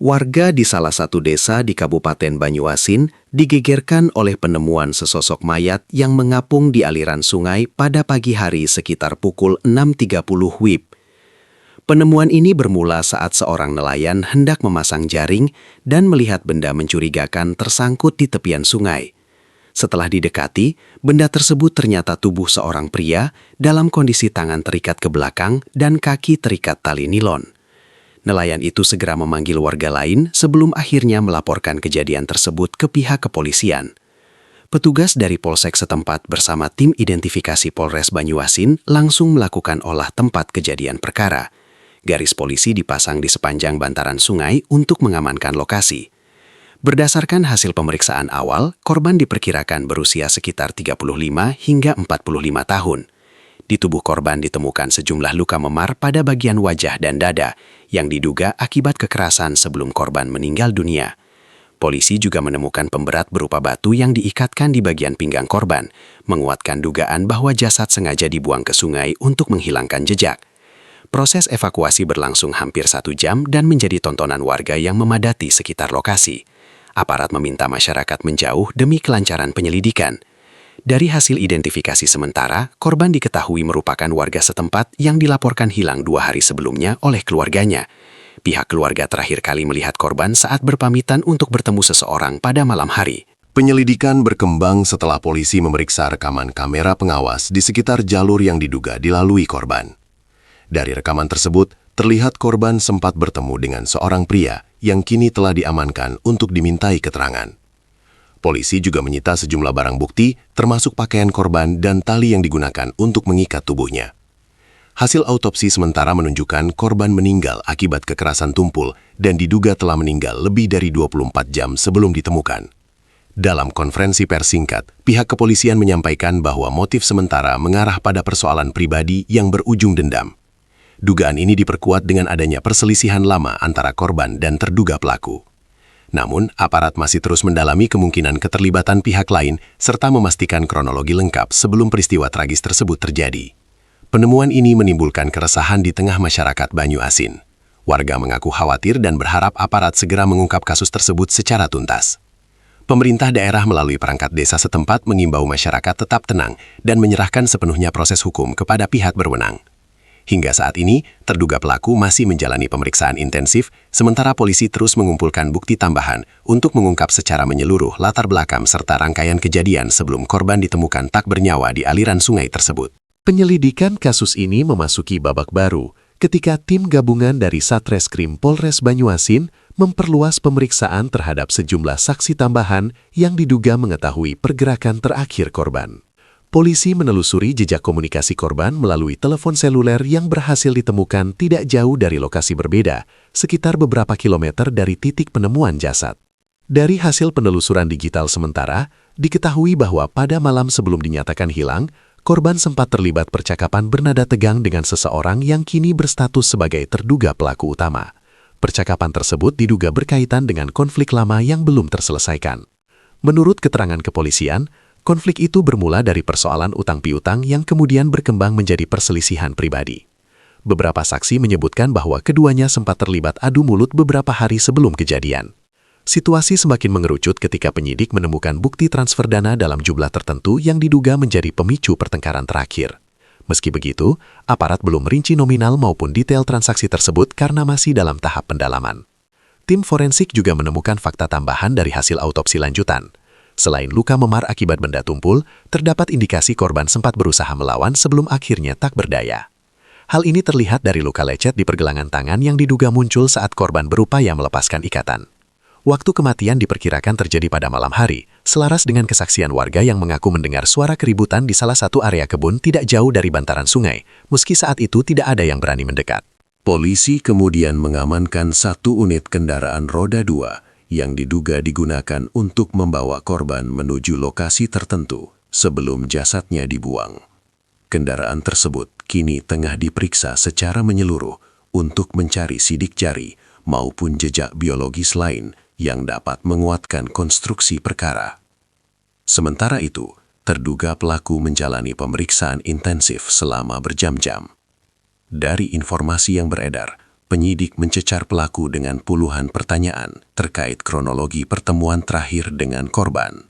Warga di salah satu desa di Kabupaten Banyuasin digegerkan oleh penemuan sesosok mayat yang mengapung di aliran sungai pada pagi hari sekitar pukul 6.30 WIB. Penemuan ini bermula saat seorang nelayan hendak memasang jaring dan melihat benda mencurigakan tersangkut di tepian sungai. Setelah didekati, benda tersebut ternyata tubuh seorang pria dalam kondisi tangan terikat ke belakang dan kaki terikat tali nilon. Nelayan itu segera memanggil warga lain sebelum akhirnya melaporkan kejadian tersebut ke pihak kepolisian. Petugas dari Polsek setempat bersama tim identifikasi Polres Banyuasin langsung melakukan olah tempat kejadian perkara. Garis polisi dipasang di sepanjang bantaran sungai untuk mengamankan lokasi. Berdasarkan hasil pemeriksaan awal, korban diperkirakan berusia sekitar 35 hingga 45 tahun. Di tubuh korban ditemukan sejumlah luka memar pada bagian wajah dan dada yang diduga akibat kekerasan sebelum korban meninggal dunia. Polisi juga menemukan pemberat berupa batu yang diikatkan di bagian pinggang korban, menguatkan dugaan bahwa jasad sengaja dibuang ke sungai untuk menghilangkan jejak. Proses evakuasi berlangsung hampir 1 jam dan menjadi tontonan warga yang memadati sekitar lokasi. Aparat meminta masyarakat menjauh demi kelancaran penyelidikan. Dari hasil identifikasi sementara, korban diketahui merupakan warga setempat yang dilaporkan hilang 2 hari sebelumnya oleh keluarganya. Pihak keluarga terakhir kali melihat korban saat berpamitan untuk bertemu seseorang pada malam hari. Penyelidikan berkembang setelah polisi memeriksa rekaman kamera pengawas di sekitar jalur yang diduga dilalui korban. Dari rekaman tersebut, terlihat korban sempat bertemu dengan seorang pria yang kini telah diamankan untuk dimintai keterangan. Polisi juga menyita sejumlah barang bukti, termasuk pakaian korban dan tali yang digunakan untuk mengikat tubuhnya. Hasil autopsi sementara menunjukkan korban meninggal akibat kekerasan tumpul dan diduga telah meninggal lebih dari 24 jam sebelum ditemukan. Dalam konferensi pers singkat, pihak kepolisian menyampaikan bahwa motif sementara mengarah pada persoalan pribadi yang berujung dendam. Dugaan ini diperkuat dengan adanya perselisihan lama antara korban dan terduga pelaku. Namun, aparat masih terus mendalami kemungkinan keterlibatan pihak lain serta memastikan kronologi lengkap sebelum peristiwa tragis tersebut terjadi. Penemuan ini menimbulkan keresahan di tengah masyarakat Banyuasin. Warga mengaku khawatir dan berharap aparat segera mengungkap kasus tersebut secara tuntas. Pemerintah daerah melalui perangkat desa setempat mengimbau masyarakat tetap tenang dan menyerahkan sepenuhnya proses hukum kepada pihak berwenang. Hingga saat ini, terduga pelaku masih menjalani pemeriksaan intensif, sementara polisi terus mengumpulkan bukti tambahan untuk mengungkap secara menyeluruh latar belakang serta rangkaian kejadian sebelum korban ditemukan tak bernyawa di aliran sungai tersebut. Penyelidikan kasus ini memasuki babak baru ketika tim gabungan dari Satreskrim Polres Banyuasin memperluas pemeriksaan terhadap sejumlah saksi tambahan yang diduga mengetahui pergerakan terakhir korban. Polisi menelusuri jejak komunikasi korban melalui telepon seluler yang berhasil ditemukan tidak jauh dari lokasi berbeda, sekitar beberapa kilometer dari titik penemuan jasad. Dari hasil penelusuran digital sementara, diketahui bahwa pada malam sebelum dinyatakan hilang, korban sempat terlibat percakapan bernada tegang dengan seseorang yang kini berstatus sebagai terduga pelaku utama. Percakapan tersebut diduga berkaitan dengan konflik lama yang belum terselesaikan. Menurut keterangan kepolisian, konflik itu bermula dari persoalan utang piutang yang kemudian berkembang menjadi perselisihan pribadi. Beberapa saksi menyebutkan bahwa keduanya sempat terlibat adu mulut beberapa hari sebelum kejadian. Situasi semakin mengerucut ketika penyidik menemukan bukti transfer dana dalam jumlah tertentu yang diduga menjadi pemicu pertengkaran terakhir. Meski begitu, aparat belum merinci nominal maupun detail transaksi tersebut karena masih dalam tahap pendalaman. Tim forensik juga menemukan fakta tambahan dari hasil autopsi lanjutan. Selain luka memar akibat benda tumpul, terdapat indikasi korban sempat berusaha melawan sebelum akhirnya tak berdaya. Hal ini terlihat dari luka lecet di pergelangan tangan yang diduga muncul saat korban berupaya melepaskan ikatan. Waktu kematian diperkirakan terjadi pada malam hari, selaras dengan kesaksian warga yang mengaku mendengar suara keributan di salah satu area kebun tidak jauh dari bantaran sungai, meski saat itu tidak ada yang berani mendekat. Polisi kemudian mengamankan 1 unit kendaraan roda 2 yang diduga digunakan untuk membawa korban menuju lokasi tertentu sebelum jasadnya dibuang. Kendaraan tersebut kini tengah diperiksa secara menyeluruh untuk mencari sidik jari maupun jejak biologis lain yang dapat menguatkan konstruksi perkara. Sementara itu, terduga pelaku menjalani pemeriksaan intensif selama berjam-jam. Dari informasi yang beredar, penyidik mencecar pelaku dengan puluhan pertanyaan terkait kronologi pertemuan terakhir dengan korban.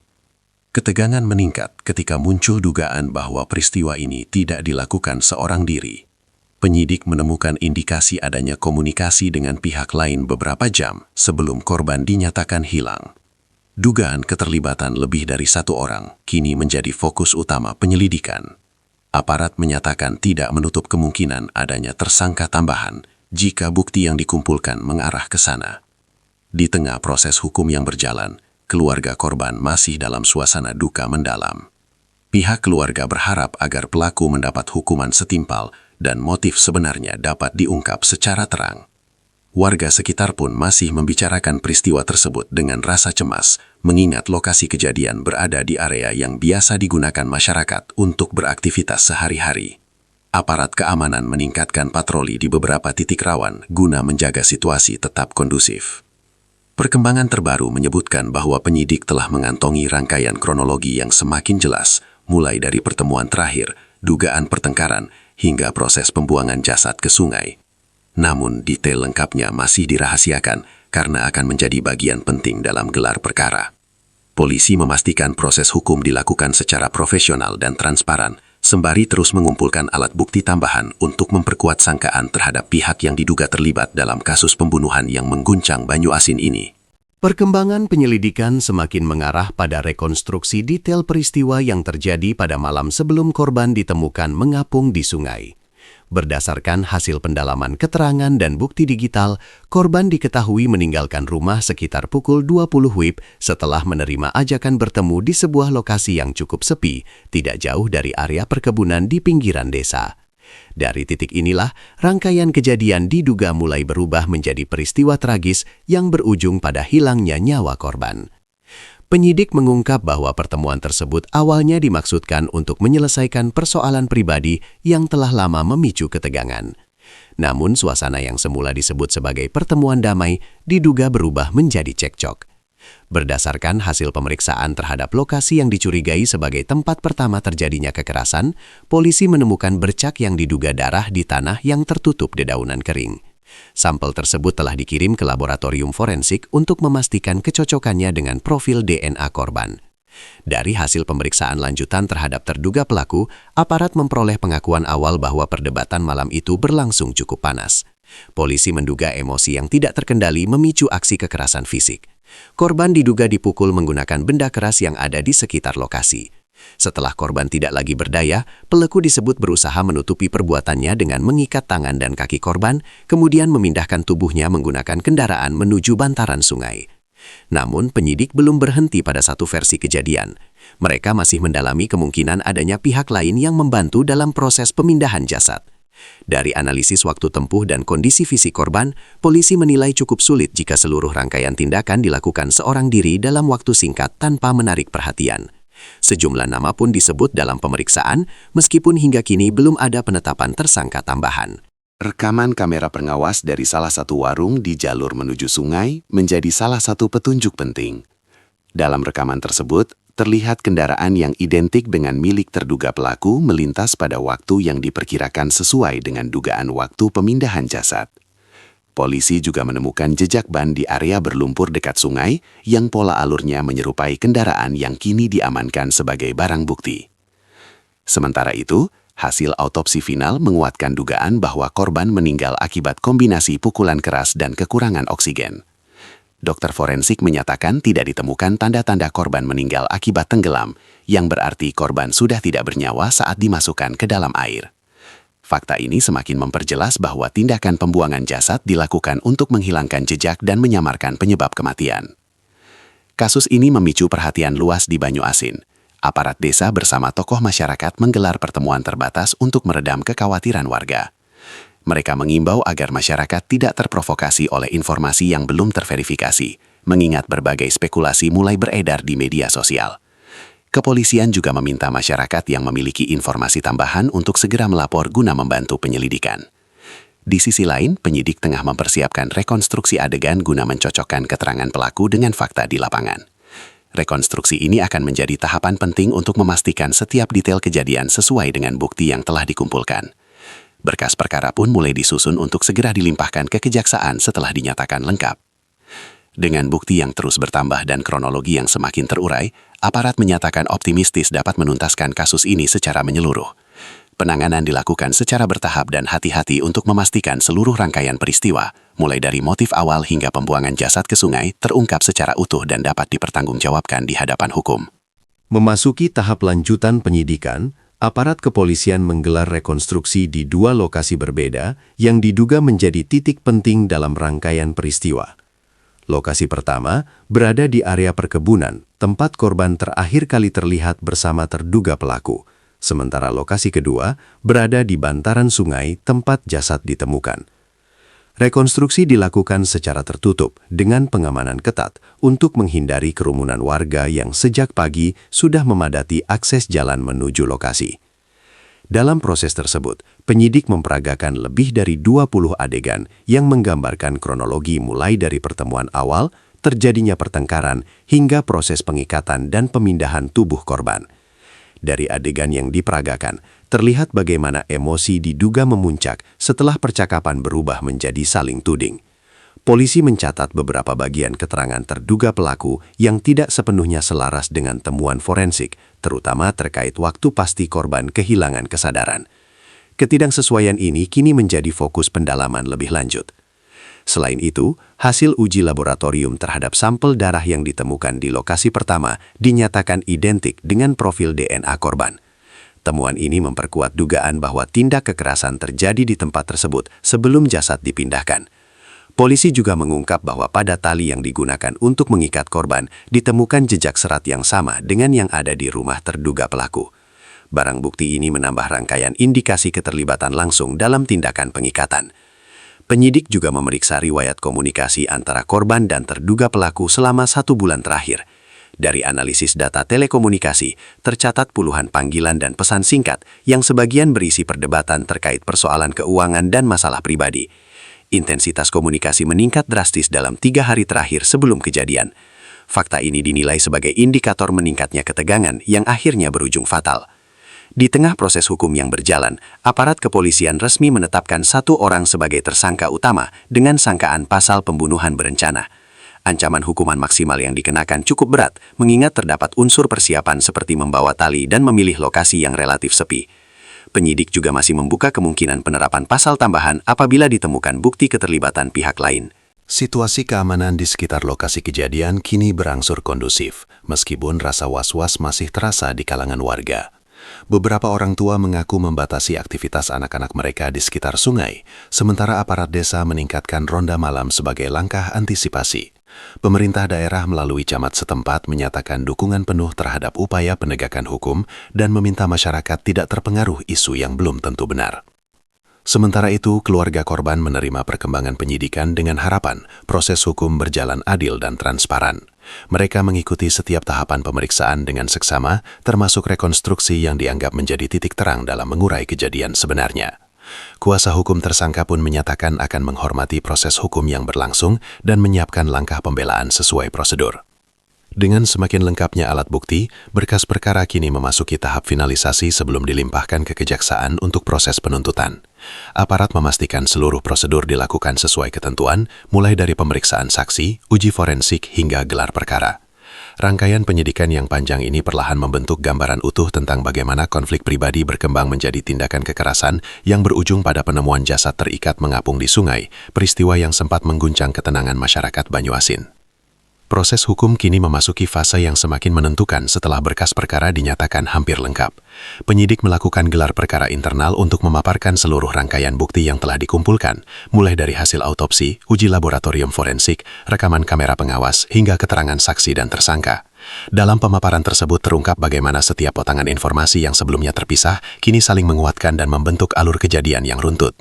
Ketegangan meningkat ketika muncul dugaan bahwa peristiwa ini tidak dilakukan seorang diri. Penyidik menemukan indikasi adanya komunikasi dengan pihak lain beberapa jam sebelum korban dinyatakan hilang. Dugaan keterlibatan lebih dari satu orang kini menjadi fokus utama penyelidikan. Aparat menyatakan tidak menutup kemungkinan adanya tersangka tambahan jika bukti yang dikumpulkan mengarah ke sana. Di tengah proses hukum yang berjalan, keluarga korban masih dalam suasana duka mendalam. Pihak keluarga berharap agar pelaku mendapat hukuman setimpal dan motif sebenarnya dapat diungkap secara terang. Warga sekitar pun masih membicarakan peristiwa tersebut dengan rasa cemas, mengingat lokasi kejadian berada di area yang biasa digunakan masyarakat untuk beraktivitas sehari-hari. Aparat keamanan meningkatkan patroli di beberapa titik rawan guna menjaga situasi tetap kondusif. Perkembangan terbaru menyebutkan bahwa penyidik telah mengantongi rangkaian kronologi yang semakin jelas, mulai dari pertemuan terakhir, dugaan pertengkaran, hingga proses pembuangan jasad ke sungai. Namun detail lengkapnya masih dirahasiakan karena akan menjadi bagian penting dalam gelar perkara. Polisi memastikan proses hukum dilakukan secara profesional dan transparan, sembari terus mengumpulkan alat bukti tambahan untuk memperkuat sangkaan terhadap pihak yang diduga terlibat dalam kasus pembunuhan yang mengguncang Banyuasin ini. Perkembangan penyelidikan semakin mengarah pada rekonstruksi detail peristiwa yang terjadi pada malam sebelum korban ditemukan mengapung di sungai. Berdasarkan hasil pendalaman keterangan dan bukti digital, korban diketahui meninggalkan rumah sekitar pukul 20 WIB setelah menerima ajakan bertemu di sebuah lokasi yang cukup sepi, tidak jauh dari area perkebunan di pinggiran desa. Dari titik inilah, rangkaian kejadian diduga mulai berubah menjadi peristiwa tragis yang berujung pada hilangnya nyawa korban. Penyidik mengungkap bahwa pertemuan tersebut awalnya dimaksudkan untuk menyelesaikan persoalan pribadi yang telah lama memicu ketegangan. Namun, suasana yang semula disebut sebagai pertemuan damai diduga berubah menjadi cekcok. Berdasarkan hasil pemeriksaan terhadap lokasi yang dicurigai sebagai tempat pertama terjadinya kekerasan, polisi menemukan bercak yang diduga darah di tanah yang tertutup dedaunan kering. Sampel tersebut telah dikirim ke laboratorium forensik untuk memastikan kecocokannya dengan profil DNA korban. Dari hasil pemeriksaan lanjutan terhadap terduga pelaku, aparat memperoleh pengakuan awal bahwa perdebatan malam itu berlangsung cukup panas. Polisi menduga emosi yang tidak terkendali memicu aksi kekerasan fisik. Korban diduga dipukul menggunakan benda keras yang ada di sekitar lokasi. Setelah korban tidak lagi berdaya, pelaku disebut berusaha menutupi perbuatannya dengan mengikat tangan dan kaki korban, kemudian memindahkan tubuhnya menggunakan kendaraan menuju bantaran sungai. Namun, penyidik belum berhenti pada satu versi kejadian. Mereka masih mendalami kemungkinan adanya pihak lain yang membantu dalam proses pemindahan jasad. Dari analisis waktu tempuh dan kondisi fisik korban, polisi menilai cukup sulit jika seluruh rangkaian tindakan dilakukan seorang diri dalam waktu singkat tanpa menarik perhatian. Sejumlah nama pun disebut dalam pemeriksaan, meskipun hingga kini belum ada penetapan tersangka tambahan. Rekaman kamera pengawas dari salah satu warung di jalur menuju sungai menjadi salah satu petunjuk penting. Dalam rekaman tersebut, terlihat kendaraan yang identik dengan milik terduga pelaku melintas pada waktu yang diperkirakan sesuai dengan dugaan waktu pemindahan jasad. Polisi juga menemukan jejak ban di area berlumpur dekat sungai yang pola alurnya menyerupai kendaraan yang kini diamankan sebagai barang bukti. Sementara itu, hasil autopsi final menguatkan dugaan bahwa korban meninggal akibat kombinasi pukulan keras dan kekurangan oksigen. Dokter forensik menyatakan tidak ditemukan tanda-tanda korban meninggal akibat tenggelam, yang berarti korban sudah tidak bernyawa saat dimasukkan ke dalam air. Fakta ini semakin memperjelas bahwa tindakan pembuangan jasad dilakukan untuk menghilangkan jejak dan menyamarkan penyebab kematian. Kasus ini memicu perhatian luas di Banyuasin. Aparat desa bersama tokoh masyarakat menggelar pertemuan terbatas untuk meredam kekhawatiran warga. Mereka mengimbau agar masyarakat tidak terprovokasi oleh informasi yang belum terverifikasi, mengingat berbagai spekulasi mulai beredar di media sosial. Kepolisian juga meminta masyarakat yang memiliki informasi tambahan untuk segera melapor guna membantu penyelidikan. Di sisi lain, penyidik tengah mempersiapkan rekonstruksi adegan guna mencocokkan keterangan pelaku dengan fakta di lapangan. Rekonstruksi ini akan menjadi tahapan penting untuk memastikan setiap detail kejadian sesuai dengan bukti yang telah dikumpulkan. Berkas perkara pun mulai disusun untuk segera dilimpahkan ke kejaksaan setelah dinyatakan lengkap. Dengan bukti yang terus bertambah dan kronologi yang semakin terurai, aparat menyatakan optimistis dapat menuntaskan kasus ini secara menyeluruh. Penanganan dilakukan secara bertahap dan hati-hati untuk memastikan seluruh rangkaian peristiwa, mulai dari motif awal hingga pembuangan jasad ke sungai, terungkap secara utuh dan dapat dipertanggungjawabkan di hadapan hukum. Memasuki tahap lanjutan penyidikan, aparat kepolisian menggelar rekonstruksi di 2 lokasi berbeda yang diduga menjadi titik penting dalam rangkaian peristiwa. Lokasi pertama berada di area perkebunan, tempat korban terakhir kali terlihat bersama terduga pelaku. Sementara lokasi kedua berada di bantaran sungai tempat jasad ditemukan. Rekonstruksi dilakukan secara tertutup dengan pengamanan ketat untuk menghindari kerumunan warga yang sejak pagi sudah memadati akses jalan menuju lokasi. Dalam proses tersebut, penyidik memperagakan lebih dari 20 adegan yang menggambarkan kronologi mulai dari pertemuan awal, terjadinya pertengkaran, hingga proses pengikatan dan pemindahan tubuh korban. Dari adegan yang diperagakan, terlihat bagaimana emosi diduga memuncak setelah percakapan berubah menjadi saling tuding. Polisi mencatat beberapa bagian keterangan terduga pelaku yang tidak sepenuhnya selaras dengan temuan forensik, terutama terkait waktu pasti korban kehilangan kesadaran. Ketidaksesuaian ini kini menjadi fokus pendalaman lebih lanjut. Selain itu, hasil uji laboratorium terhadap sampel darah yang ditemukan di lokasi pertama dinyatakan identik dengan profil DNA korban. Temuan ini memperkuat dugaan bahwa tindak kekerasan terjadi di tempat tersebut sebelum jasad dipindahkan. Polisi juga mengungkap bahwa pada tali yang digunakan untuk mengikat korban ditemukan jejak serat yang sama dengan yang ada di rumah terduga pelaku. Barang bukti ini menambah rangkaian indikasi keterlibatan langsung dalam tindakan pengikatan. Penyidik juga memeriksa riwayat komunikasi antara korban dan terduga pelaku selama 1 bulan terakhir. Dari analisis data telekomunikasi, tercatat puluhan panggilan dan pesan singkat yang sebagian berisi perdebatan terkait persoalan keuangan dan masalah pribadi. Intensitas komunikasi meningkat drastis dalam 3 hari terakhir sebelum kejadian. Fakta ini dinilai sebagai indikator meningkatnya ketegangan yang akhirnya berujung fatal. Di tengah proses hukum yang berjalan, aparat kepolisian resmi menetapkan 1 orang sebagai tersangka utama dengan sangkaan pasal pembunuhan berencana. Ancaman hukuman maksimal yang dikenakan cukup berat, mengingat terdapat unsur persiapan seperti membawa tali dan memilih lokasi yang relatif sepi. Penyidik juga masih membuka kemungkinan penerapan pasal tambahan apabila ditemukan bukti keterlibatan pihak lain. Situasi keamanan di sekitar lokasi kejadian kini berangsur kondusif, meskipun rasa was-was masih terasa di kalangan warga. Beberapa orang tua mengaku membatasi aktivitas anak-anak mereka di sekitar sungai, sementara aparat desa meningkatkan ronda malam sebagai langkah antisipasi. Pemerintah daerah melalui camat setempat menyatakan dukungan penuh terhadap upaya penegakan hukum dan meminta masyarakat tidak terpengaruh isu yang belum tentu benar. Sementara itu, keluarga korban menerima perkembangan penyidikan dengan harapan proses hukum berjalan adil dan transparan. Mereka mengikuti setiap tahapan pemeriksaan dengan seksama, termasuk rekonstruksi yang dianggap menjadi titik terang dalam mengurai kejadian sebenarnya. Kuasa hukum tersangka pun menyatakan akan menghormati proses hukum yang berlangsung dan menyiapkan langkah pembelaan sesuai prosedur. Dengan semakin lengkapnya alat bukti, berkas perkara kini memasuki tahap finalisasi sebelum dilimpahkan ke kejaksaan untuk proses penuntutan. Aparat memastikan seluruh prosedur dilakukan sesuai ketentuan, mulai dari pemeriksaan saksi, uji forensik, hingga gelar perkara. Rangkaian penyidikan yang panjang ini perlahan membentuk gambaran utuh tentang bagaimana konflik pribadi berkembang menjadi tindakan kekerasan yang berujung pada penemuan jasad terikat mengapung di sungai, peristiwa yang sempat mengguncang ketenangan masyarakat Banyuasin. Proses hukum kini memasuki fase yang semakin menentukan setelah berkas perkara dinyatakan hampir lengkap. Penyidik melakukan gelar perkara internal untuk memaparkan seluruh rangkaian bukti yang telah dikumpulkan, mulai dari hasil autopsi, uji laboratorium forensik, rekaman kamera pengawas, hingga keterangan saksi dan tersangka. Dalam pemaparan tersebut terungkap bagaimana setiap potongan informasi yang sebelumnya terpisah kini saling menguatkan dan membentuk alur kejadian yang runtut.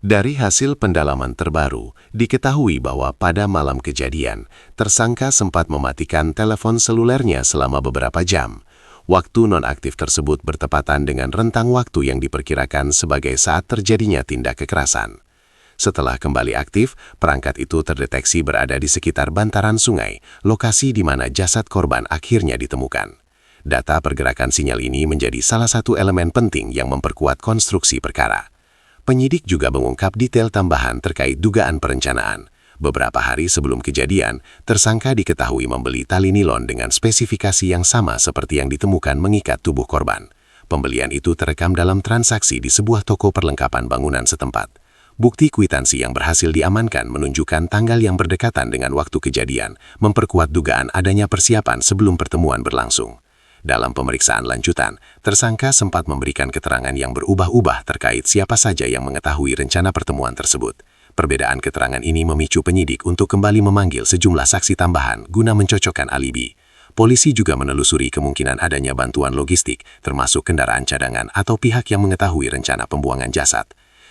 Dari hasil pendalaman terbaru, diketahui bahwa pada malam kejadian, tersangka sempat mematikan telepon selulernya selama beberapa jam. Waktu nonaktif tersebut bertepatan dengan rentang waktu yang diperkirakan sebagai saat terjadinya tindak kekerasan. Setelah kembali aktif, perangkat itu terdeteksi berada di sekitar bantaran sungai, lokasi di mana jasad korban akhirnya ditemukan. Data pergerakan sinyal ini menjadi salah satu elemen penting yang memperkuat konstruksi perkara. Penyidik juga mengungkap detail tambahan terkait dugaan perencanaan. Beberapa hari sebelum kejadian, tersangka diketahui membeli tali nilon dengan spesifikasi yang sama seperti yang ditemukan mengikat tubuh korban. Pembelian itu terekam dalam transaksi di sebuah toko perlengkapan bangunan setempat. Bukti kwitansi yang berhasil diamankan menunjukkan tanggal yang berdekatan dengan waktu kejadian, memperkuat dugaan adanya persiapan sebelum pertemuan berlangsung. Dalam pemeriksaan lanjutan, tersangka sempat memberikan keterangan yang berubah-ubah terkait siapa saja yang mengetahui rencana pertemuan tersebut. Perbedaan keterangan ini memicu penyidik untuk kembali memanggil sejumlah saksi tambahan guna mencocokkan alibi. Polisi juga menelusuri kemungkinan adanya bantuan logistik, termasuk kendaraan cadangan atau pihak yang mengetahui rencana pembuangan jasad.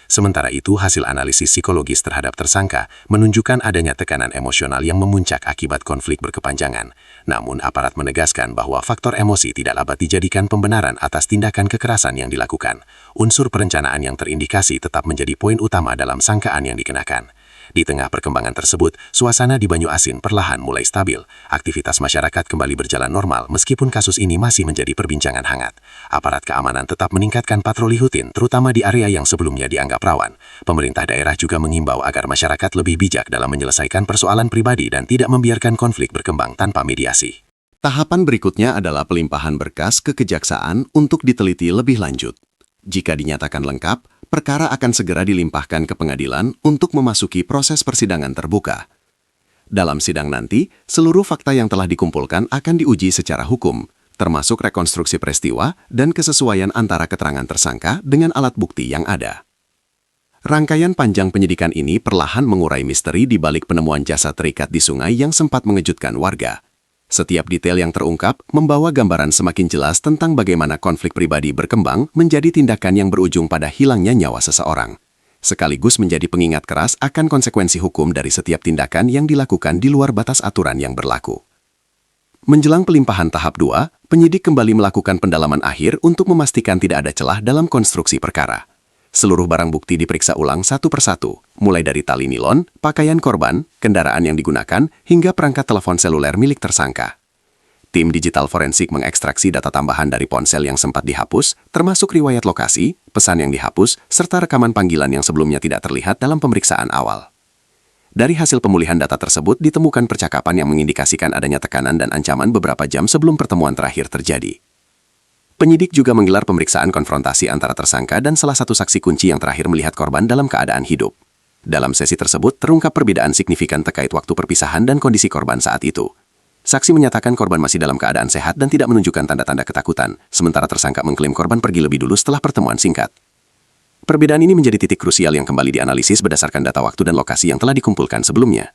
Sementara itu, hasil analisis psikologis terhadap tersangka menunjukkan adanya tekanan emosional yang memuncak akibat konflik berkepanjangan. Namun, aparat menegaskan bahwa faktor emosi tidak dapat dijadikan pembenaran atas tindakan kekerasan yang dilakukan. Unsur perencanaan yang terindikasi tetap menjadi poin utama dalam sangkaan yang dikenakan. Di tengah perkembangan tersebut, suasana di Banyuasin perlahan mulai stabil. Aktivitas masyarakat kembali berjalan normal meskipun kasus ini masih menjadi perbincangan hangat. Aparat keamanan tetap meningkatkan patroli rutin, terutama di area yang sebelumnya dianggap rawan. Pemerintah daerah juga mengimbau agar masyarakat lebih bijak dalam menyelesaikan persoalan pribadi dan tidak membiarkan konflik berkembang tanpa mediasi. Tahapan berikutnya adalah pelimpahan berkas ke kejaksaan untuk diteliti lebih lanjut. Jika dinyatakan lengkap, perkara akan segera dilimpahkan ke pengadilan untuk memasuki proses persidangan terbuka. Dalam sidang nanti, seluruh fakta yang telah dikumpulkan akan diuji secara hukum, termasuk rekonstruksi peristiwa dan kesesuaian antara keterangan tersangka dengan alat bukti yang ada. Rangkaian panjang penyidikan ini perlahan mengurai misteri di balik penemuan jasad terikat di sungai yang sempat mengejutkan warga. Setiap detail yang terungkap membawa gambaran semakin jelas tentang bagaimana konflik pribadi berkembang menjadi tindakan yang berujung pada hilangnya nyawa seseorang. Sekaligus menjadi pengingat keras akan konsekuensi hukum dari setiap tindakan yang dilakukan di luar batas aturan yang berlaku. Menjelang pelimpahan tahap 2, penyidik kembali melakukan pendalaman akhir untuk memastikan tidak ada celah dalam konstruksi perkara. Seluruh barang bukti diperiksa ulang satu persatu, mulai dari tali nilon, pakaian korban, kendaraan yang digunakan, hingga perangkat telepon seluler milik tersangka. Tim digital forensik mengekstraksi data tambahan dari ponsel yang sempat dihapus, termasuk riwayat lokasi, pesan yang dihapus, serta rekaman panggilan yang sebelumnya tidak terlihat dalam pemeriksaan awal. Dari hasil pemulihan data tersebut ditemukan percakapan yang mengindikasikan adanya tekanan dan ancaman beberapa jam sebelum pertemuan terakhir terjadi. Penyidik juga menggelar pemeriksaan konfrontasi antara tersangka dan salah satu saksi kunci yang terakhir melihat korban dalam keadaan hidup. Dalam sesi tersebut terungkap perbedaan signifikan terkait waktu perpisahan dan kondisi korban saat itu. Saksi menyatakan korban masih dalam keadaan sehat dan tidak menunjukkan tanda-tanda ketakutan, sementara tersangka mengklaim korban pergi lebih dulu setelah pertemuan singkat. Perbedaan ini menjadi titik krusial yang kembali dianalisis berdasarkan data waktu dan lokasi yang telah dikumpulkan sebelumnya.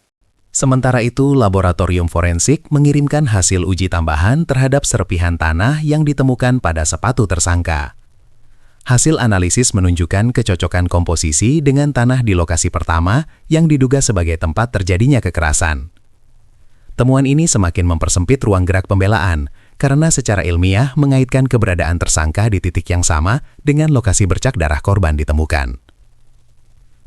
Sementara itu, laboratorium forensik mengirimkan hasil uji tambahan terhadap serpihan tanah yang ditemukan pada sepatu tersangka. Hasil analisis menunjukkan kecocokan komposisi dengan tanah di lokasi pertama yang diduga sebagai tempat terjadinya kekerasan. Temuan ini semakin mempersempit ruang gerak pembelaan karena secara ilmiah mengaitkan keberadaan tersangka di titik yang sama dengan lokasi bercak darah korban ditemukan.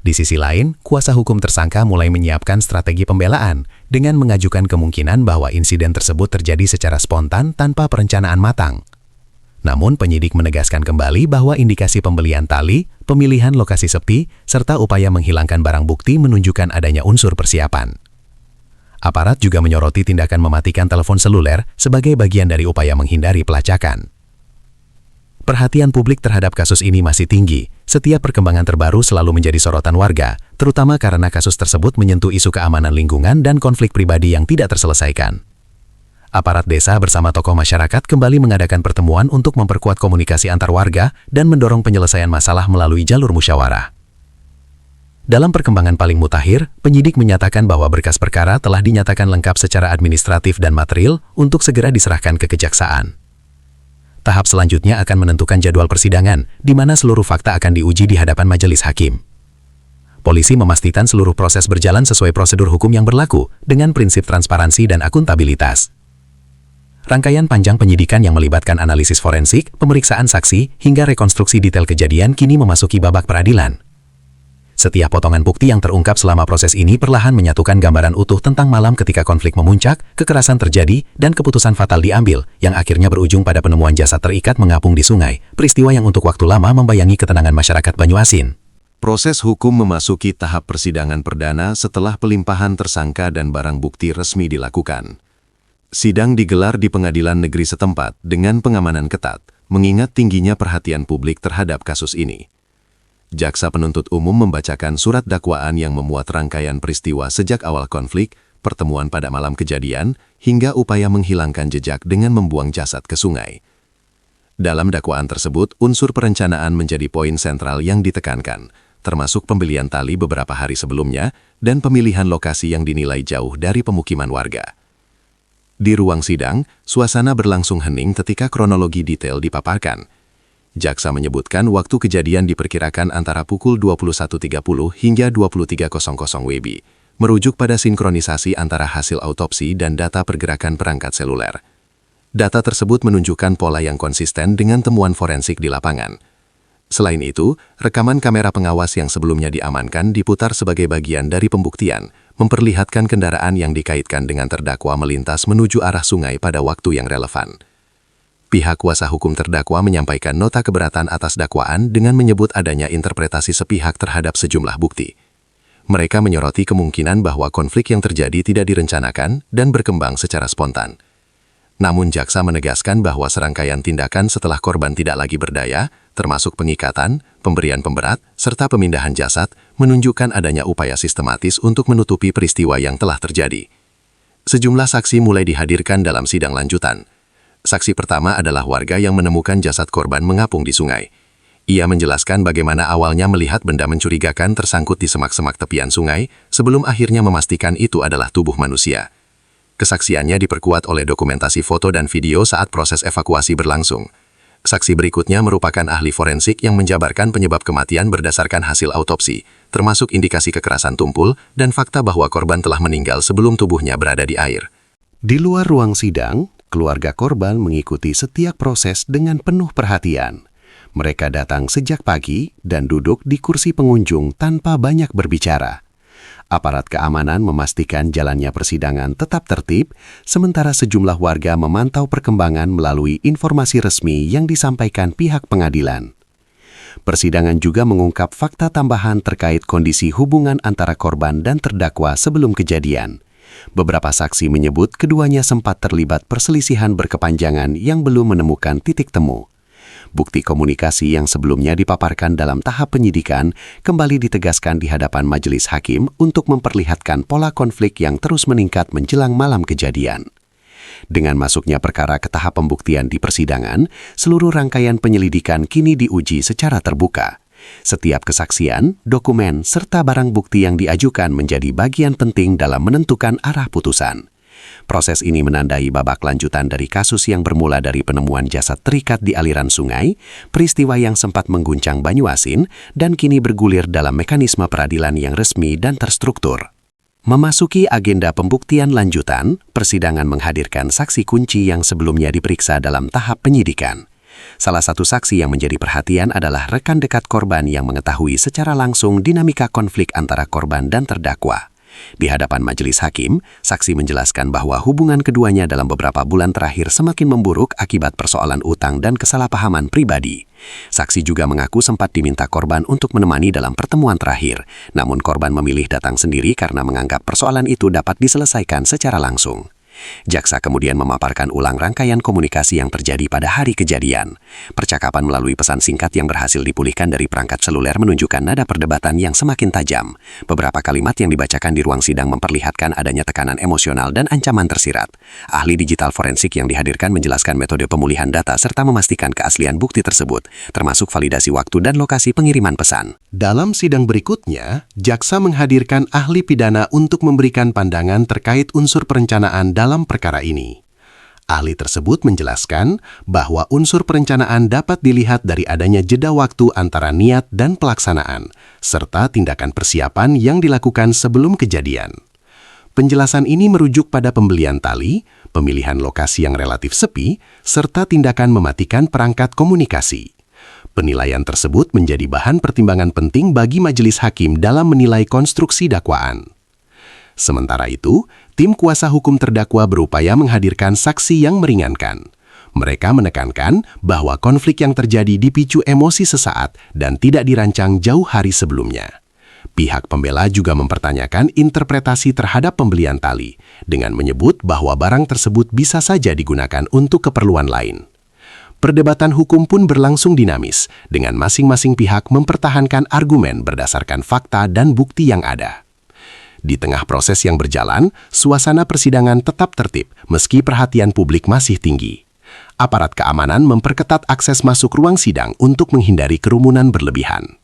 Di sisi lain, kuasa hukum tersangka mulai menyiapkan strategi pembelaan dengan mengajukan kemungkinan bahwa insiden tersebut terjadi secara spontan tanpa perencanaan matang. Namun, penyidik menegaskan kembali bahwa indikasi pembelian tali, pemilihan lokasi sepi, serta upaya menghilangkan barang bukti menunjukkan adanya unsur persiapan. Aparat juga menyoroti tindakan mematikan telepon seluler sebagai bagian dari upaya menghindari pelacakan. Perhatian publik terhadap kasus ini masih tinggi. Setiap perkembangan terbaru selalu menjadi sorotan warga, terutama karena kasus tersebut menyentuh isu keamanan lingkungan dan konflik pribadi yang tidak terselesaikan. Aparat desa bersama tokoh masyarakat kembali mengadakan pertemuan untuk memperkuat komunikasi antar warga dan mendorong penyelesaian masalah melalui jalur musyawarah. Dalam perkembangan paling mutakhir, penyidik menyatakan bahwa berkas perkara telah dinyatakan lengkap secara administratif dan material untuk segera diserahkan ke kejaksaan. Tahap selanjutnya akan menentukan jadwal persidangan, di mana seluruh fakta akan diuji di hadapan majelis hakim. Polisi memastikan seluruh proses berjalan sesuai prosedur hukum yang berlaku, dengan prinsip transparansi dan akuntabilitas. Rangkaian panjang penyidikan yang melibatkan analisis forensik, pemeriksaan saksi, hingga rekonstruksi detail kejadian kini memasuki babak peradilan. Setiap potongan bukti yang terungkap selama proses ini perlahan menyatukan gambaran utuh tentang malam ketika konflik memuncak, kekerasan terjadi, dan keputusan fatal diambil, yang akhirnya berujung pada penemuan jasad terikat mengapung di sungai, peristiwa yang untuk waktu lama membayangi ketenangan masyarakat Banyuasin. Proses hukum memasuki tahap persidangan perdana setelah pelimpahan tersangka dan barang bukti resmi dilakukan. Sidang digelar di pengadilan negeri setempat dengan pengamanan ketat, mengingat tingginya perhatian publik terhadap kasus ini. Jaksa penuntut umum membacakan surat dakwaan yang memuat rangkaian peristiwa sejak awal konflik, pertemuan pada malam kejadian, hingga upaya menghilangkan jejak dengan membuang jasad ke sungai. Dalam dakwaan tersebut, unsur perencanaan menjadi poin sentral yang ditekankan, termasuk pembelian tali beberapa hari sebelumnya dan pemilihan lokasi yang dinilai jauh dari pemukiman warga. Di ruang sidang, suasana berlangsung hening ketika kronologi detail dipaparkan. Jaksa menyebutkan waktu kejadian diperkirakan antara pukul 21.30 hingga 23.00 WIB, merujuk pada sinkronisasi antara hasil autopsi dan data pergerakan perangkat seluler. Data tersebut menunjukkan pola yang konsisten dengan temuan forensik di lapangan. Selain itu, rekaman kamera pengawas yang sebelumnya diamankan diputar sebagai bagian dari pembuktian, memperlihatkan kendaraan yang dikaitkan dengan terdakwa melintas menuju arah sungai pada waktu yang relevan. Pihak kuasa hukum terdakwa menyampaikan nota keberatan atas dakwaan dengan menyebut adanya interpretasi sepihak terhadap sejumlah bukti. Mereka menyoroti kemungkinan bahwa konflik yang terjadi tidak direncanakan dan berkembang secara spontan. Namun jaksa menegaskan bahwa serangkaian tindakan setelah korban tidak lagi berdaya, termasuk pengikatan, pemberian pemberat, serta pemindahan jasad, menunjukkan adanya upaya sistematis untuk menutupi peristiwa yang telah terjadi. Sejumlah saksi mulai dihadirkan dalam sidang lanjutan. Saksi pertama adalah warga yang menemukan jasad korban mengapung di sungai. Ia menjelaskan bagaimana awalnya melihat benda mencurigakan tersangkut di semak-semak tepian sungai, sebelum akhirnya memastikan itu adalah tubuh manusia. Kesaksiannya diperkuat oleh dokumentasi foto dan video saat proses evakuasi berlangsung. Saksi berikutnya merupakan ahli forensik yang menjabarkan penyebab kematian berdasarkan hasil autopsi, termasuk indikasi kekerasan tumpul dan fakta bahwa korban telah meninggal sebelum tubuhnya berada di air. Di luar ruang sidang, keluarga korban mengikuti setiap proses dengan penuh perhatian. Mereka datang sejak pagi dan duduk di kursi pengunjung tanpa banyak berbicara. Aparat keamanan memastikan jalannya persidangan tetap tertib, sementara sejumlah warga memantau perkembangan melalui informasi resmi yang disampaikan pihak pengadilan. Persidangan juga mengungkap fakta tambahan terkait kondisi hubungan antara korban dan terdakwa sebelum kejadian. Beberapa saksi menyebut keduanya sempat terlibat perselisihan berkepanjangan yang belum menemukan titik temu. Bukti komunikasi yang sebelumnya dipaparkan dalam tahap penyidikan kembali ditegaskan di hadapan majelis hakim untuk memperlihatkan pola konflik yang terus meningkat menjelang malam kejadian. Dengan masuknya perkara ke tahap pembuktian di persidangan, seluruh rangkaian penyelidikan kini diuji secara terbuka. Setiap kesaksian, dokumen, serta barang bukti yang diajukan menjadi bagian penting dalam menentukan arah putusan. Proses ini menandai babak lanjutan dari kasus yang bermula dari penemuan jasad terikat di aliran sungai, peristiwa yang sempat mengguncang Banyuasin, dan kini bergulir dalam mekanisme peradilan yang resmi dan terstruktur. Memasuki agenda pembuktian lanjutan, persidangan menghadirkan saksi kunci yang sebelumnya diperiksa dalam tahap penyidikan. Salah satu saksi yang menjadi perhatian adalah rekan dekat korban yang mengetahui secara langsung dinamika konflik antara korban dan terdakwa. Di hadapan majelis hakim, saksi menjelaskan bahwa hubungan keduanya dalam beberapa bulan terakhir semakin memburuk akibat persoalan utang dan kesalahpahaman pribadi. Saksi juga mengaku sempat diminta korban untuk menemani dalam pertemuan terakhir, namun korban memilih datang sendiri karena menganggap persoalan itu dapat diselesaikan secara langsung. Jaksa kemudian memaparkan ulang rangkaian komunikasi yang terjadi pada hari kejadian. Percakapan melalui pesan singkat yang berhasil dipulihkan dari perangkat seluler menunjukkan nada perdebatan yang semakin tajam. Beberapa kalimat yang dibacakan di ruang sidang memperlihatkan adanya tekanan emosional dan ancaman tersirat. Ahli digital forensik yang dihadirkan menjelaskan metode pemulihan data serta memastikan keaslian bukti tersebut, termasuk validasi waktu dan lokasi pengiriman pesan. Dalam sidang berikutnya, jaksa menghadirkan ahli pidana untuk memberikan pandangan terkait unsur perencanaan dalam perkara ini. Ahli tersebut menjelaskan bahwa unsur perencanaan dapat dilihat dari adanya jeda waktu antara niat dan pelaksanaan, serta tindakan persiapan yang dilakukan sebelum kejadian. Penjelasan ini merujuk pada pembelian tali, pemilihan lokasi yang relatif sepi, serta tindakan mematikan perangkat komunikasi. Penilaian tersebut menjadi bahan pertimbangan penting bagi majelis hakim dalam menilai konstruksi dakwaan. Sementara itu, tim kuasa hukum terdakwa berupaya menghadirkan saksi yang meringankan. Mereka menekankan bahwa konflik yang terjadi dipicu emosi sesaat dan tidak dirancang jauh hari sebelumnya. Pihak pembela juga mempertanyakan interpretasi terhadap pembelian tali, dengan menyebut bahwa barang tersebut bisa saja digunakan untuk keperluan lain. Perdebatan hukum pun berlangsung dinamis, dengan masing-masing pihak mempertahankan argumen berdasarkan fakta dan bukti yang ada. Di tengah proses yang berjalan, suasana persidangan tetap tertib meski perhatian publik masih tinggi. Aparat keamanan memperketat akses masuk ruang sidang untuk menghindari kerumunan berlebihan.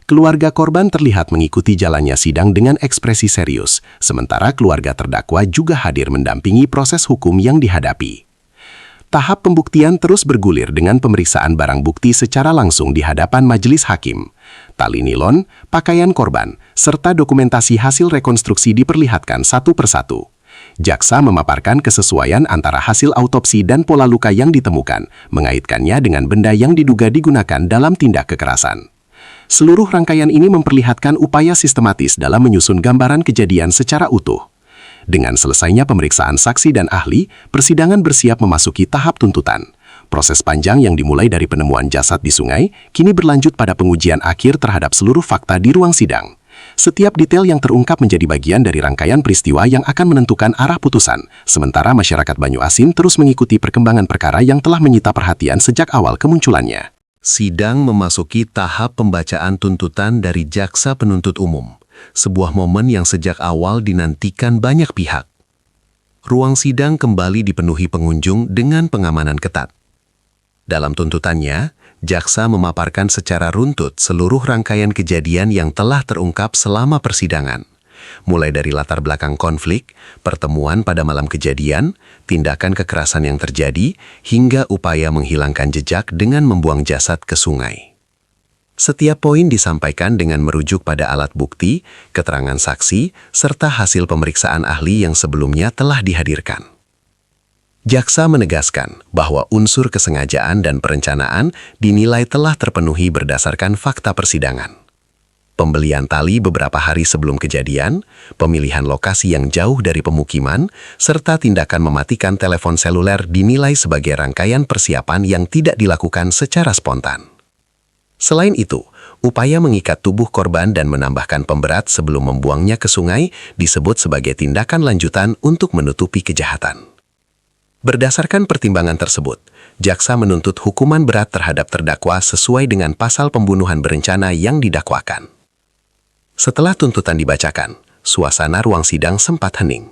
Keluarga korban terlihat mengikuti jalannya sidang dengan ekspresi serius, sementara keluarga terdakwa juga hadir mendampingi proses hukum yang dihadapi. Tahap pembuktian terus bergulir dengan pemeriksaan barang bukti secara langsung di hadapan majelis hakim. Tali nilon, pakaian korban, serta dokumentasi hasil rekonstruksi diperlihatkan satu persatu. Jaksa memaparkan kesesuaian antara hasil autopsi dan pola luka yang ditemukan, mengaitkannya dengan benda yang diduga digunakan dalam tindak kekerasan. Seluruh rangkaian ini memperlihatkan upaya sistematis dalam menyusun gambaran kejadian secara utuh. Dengan selesainya pemeriksaan saksi dan ahli, persidangan bersiap memasuki tahap tuntutan. Proses panjang yang dimulai dari penemuan jasad di sungai, kini berlanjut pada pengujian akhir terhadap seluruh fakta di ruang sidang. Setiap detail yang terungkap menjadi bagian dari rangkaian peristiwa yang akan menentukan arah putusan, sementara masyarakat Banyuasin terus mengikuti perkembangan perkara yang telah menyita perhatian sejak awal kemunculannya. Sidang memasuki tahap pembacaan tuntutan dari jaksa penuntut umum, sebuah momen yang sejak awal dinantikan banyak pihak. Ruang sidang kembali dipenuhi pengunjung dengan pengamanan ketat. Dalam tuntutannya, jaksa memaparkan secara runtut seluruh rangkaian kejadian yang telah terungkap selama persidangan, mulai dari latar belakang konflik, pertemuan pada malam kejadian, tindakan kekerasan yang terjadi, hingga upaya menghilangkan jejak dengan membuang jasad ke sungai. Setiap poin disampaikan dengan merujuk pada alat bukti, keterangan saksi, serta hasil pemeriksaan ahli yang sebelumnya telah dihadirkan. Jaksa menegaskan bahwa unsur kesengajaan dan perencanaan dinilai telah terpenuhi berdasarkan fakta persidangan. Pembelian tali beberapa hari sebelum kejadian, pemilihan lokasi yang jauh dari pemukiman, serta tindakan mematikan telepon seluler dinilai sebagai rangkaian persiapan yang tidak dilakukan secara spontan. Selain itu, upaya mengikat tubuh korban dan menambahkan pemberat sebelum membuangnya ke sungai disebut sebagai tindakan lanjutan untuk menutupi kejahatan. Berdasarkan pertimbangan tersebut, jaksa menuntut hukuman berat terhadap terdakwa sesuai dengan pasal pembunuhan berencana yang didakwakan. Setelah tuntutan dibacakan, suasana ruang sidang sempat hening.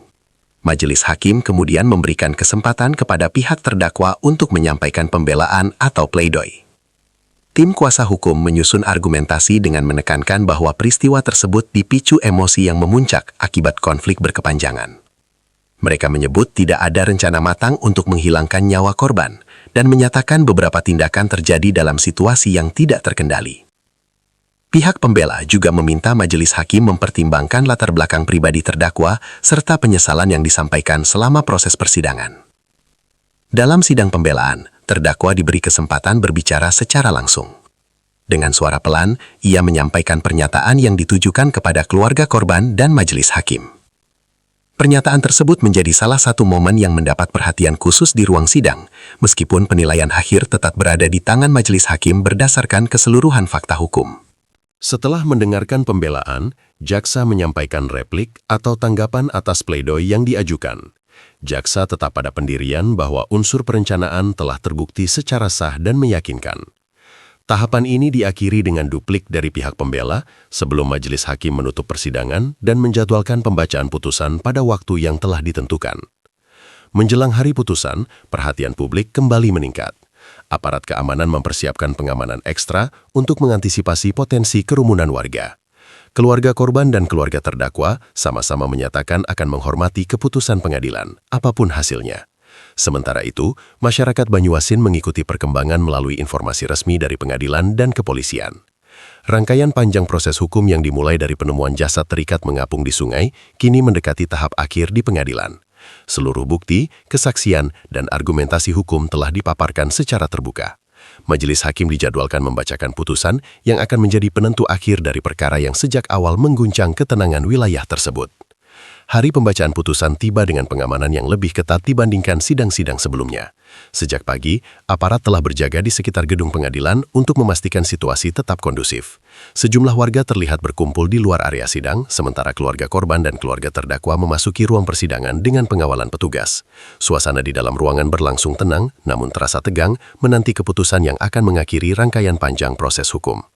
Majelis hakim kemudian memberikan kesempatan kepada pihak terdakwa untuk menyampaikan pembelaan atau pleidoy. Tim kuasa hukum menyusun argumentasi dengan menekankan bahwa peristiwa tersebut dipicu emosi yang memuncak akibat konflik berkepanjangan. Mereka menyebut tidak ada rencana matang untuk menghilangkan nyawa korban dan menyatakan beberapa tindakan terjadi dalam situasi yang tidak terkendali. Pihak pembela juga meminta majelis hakim mempertimbangkan latar belakang pribadi terdakwa serta penyesalan yang disampaikan selama proses persidangan. Dalam sidang pembelaan, terdakwa diberi kesempatan berbicara secara langsung. Dengan suara pelan, ia menyampaikan pernyataan yang ditujukan kepada keluarga korban dan majelis hakim. Pernyataan tersebut menjadi salah satu momen yang mendapat perhatian khusus di ruang sidang, meskipun penilaian akhir tetap berada di tangan majelis hakim berdasarkan keseluruhan fakta hukum. Setelah mendengarkan pembelaan, jaksa menyampaikan replik atau tanggapan atas pledoi yang diajukan. Jaksa tetap pada pendirian bahwa unsur perencanaan telah terbukti secara sah dan meyakinkan. Tahapan ini diakhiri dengan duplik dari pihak pembela sebelum majelis hakim menutup persidangan dan menjadwalkan pembacaan putusan pada waktu yang telah ditentukan. Menjelang hari putusan, perhatian publik kembali meningkat. Aparat keamanan mempersiapkan pengamanan ekstra untuk mengantisipasi potensi kerumunan warga. Keluarga korban dan keluarga terdakwa sama-sama menyatakan akan menghormati keputusan pengadilan, apapun hasilnya. Sementara itu, masyarakat Banyuasin mengikuti perkembangan melalui informasi resmi dari pengadilan dan kepolisian. Rangkaian panjang proses hukum yang dimulai dari penemuan jasad terikat mengapung di sungai, kini mendekati tahap akhir di pengadilan. Seluruh bukti, kesaksian, dan argumentasi hukum telah dipaparkan secara terbuka. Majelis hakim dijadwalkan membacakan putusan yang akan menjadi penentu akhir dari perkara yang sejak awal mengguncang ketenangan wilayah tersebut. Hari pembacaan putusan tiba dengan pengamanan yang lebih ketat dibandingkan sidang-sidang sebelumnya. Sejak pagi, aparat telah berjaga di sekitar gedung pengadilan untuk memastikan situasi tetap kondusif. Sejumlah warga terlihat berkumpul di luar area sidang, sementara keluarga korban dan keluarga terdakwa memasuki ruang persidangan dengan pengawalan petugas. Suasana di dalam ruangan berlangsung tenang, namun terasa tegang menanti keputusan yang akan mengakhiri rangkaian panjang proses hukum.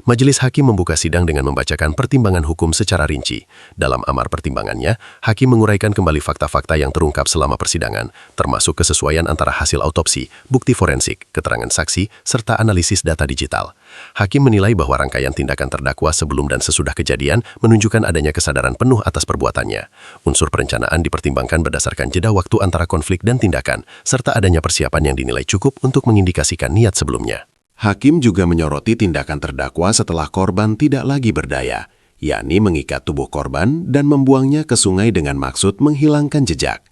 Majelis Hakim membuka sidang dengan membacakan pertimbangan hukum secara rinci. Dalam amar pertimbangannya, Hakim menguraikan kembali fakta-fakta yang terungkap selama persidangan, termasuk kesesuaian antara hasil autopsi, bukti forensik, keterangan saksi, serta analisis data digital. Hakim menilai bahwa rangkaian tindakan terdakwa sebelum dan sesudah kejadian menunjukkan adanya kesadaran penuh atas perbuatannya. Unsur perencanaan dipertimbangkan berdasarkan jeda waktu antara konflik dan tindakan, serta adanya persiapan yang dinilai cukup untuk mengindikasikan niat sebelumnya. Hakim juga menyoroti tindakan terdakwa setelah korban tidak lagi berdaya, yakni mengikat tubuh korban dan membuangnya ke sungai dengan maksud menghilangkan jejak.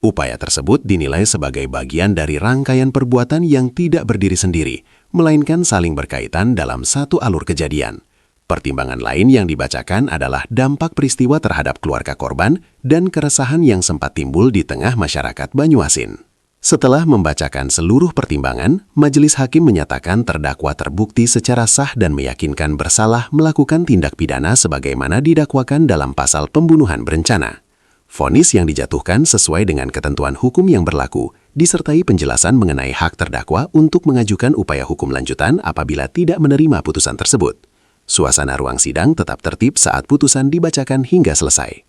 Upaya tersebut dinilai sebagai bagian dari rangkaian perbuatan yang tidak berdiri sendiri, melainkan saling berkaitan dalam satu alur kejadian. Pertimbangan lain yang dibacakan adalah dampak peristiwa terhadap keluarga korban dan keresahan yang sempat timbul di tengah masyarakat Banyuasin. Setelah membacakan seluruh pertimbangan, Majelis Hakim menyatakan terdakwa terbukti secara sah dan meyakinkan bersalah melakukan tindak pidana sebagaimana didakwakan dalam pasal pembunuhan berencana. Vonis yang dijatuhkan sesuai dengan ketentuan hukum yang berlaku, disertai penjelasan mengenai hak terdakwa untuk mengajukan upaya hukum lanjutan apabila tidak menerima putusan tersebut. Suasana ruang sidang tetap tertib saat putusan dibacakan hingga selesai.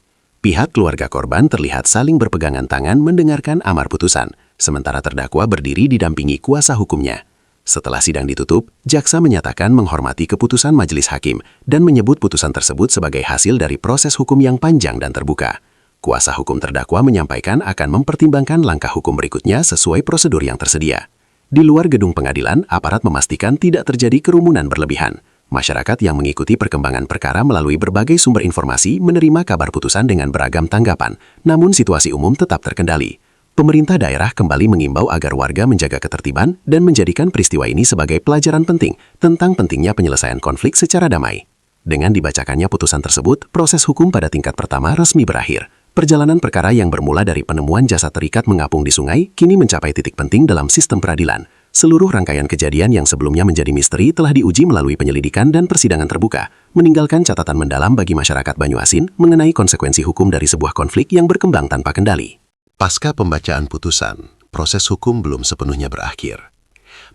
Pihak keluarga korban terlihat saling berpegangan tangan mendengarkan amar putusan, sementara terdakwa berdiri didampingi kuasa hukumnya. Setelah sidang ditutup, jaksa menyatakan menghormati keputusan majelis hakim dan menyebut putusan tersebut sebagai hasil dari proses hukum yang panjang dan terbuka. Kuasa hukum terdakwa menyampaikan akan mempertimbangkan langkah hukum berikutnya sesuai prosedur yang tersedia. Di luar gedung pengadilan, aparat memastikan tidak terjadi kerumunan berlebihan. Masyarakat yang mengikuti perkembangan perkara melalui berbagai sumber informasi menerima kabar putusan dengan beragam tanggapan, namun situasi umum tetap terkendali. Pemerintah daerah kembali mengimbau agar warga menjaga ketertiban dan menjadikan peristiwa ini sebagai pelajaran penting tentang pentingnya penyelesaian konflik secara damai. Dengan dibacakannya putusan tersebut, proses hukum pada tingkat pertama resmi berakhir. Perjalanan perkara yang bermula dari penemuan jasad terikat mengapung di sungai kini mencapai titik penting dalam sistem peradilan. Seluruh rangkaian kejadian yang sebelumnya menjadi misteri telah diuji melalui penyelidikan dan persidangan terbuka, meninggalkan catatan mendalam bagi masyarakat Banyuasin mengenai konsekuensi hukum dari sebuah konflik yang berkembang tanpa kendali. Pasca pembacaan putusan, proses hukum belum sepenuhnya berakhir.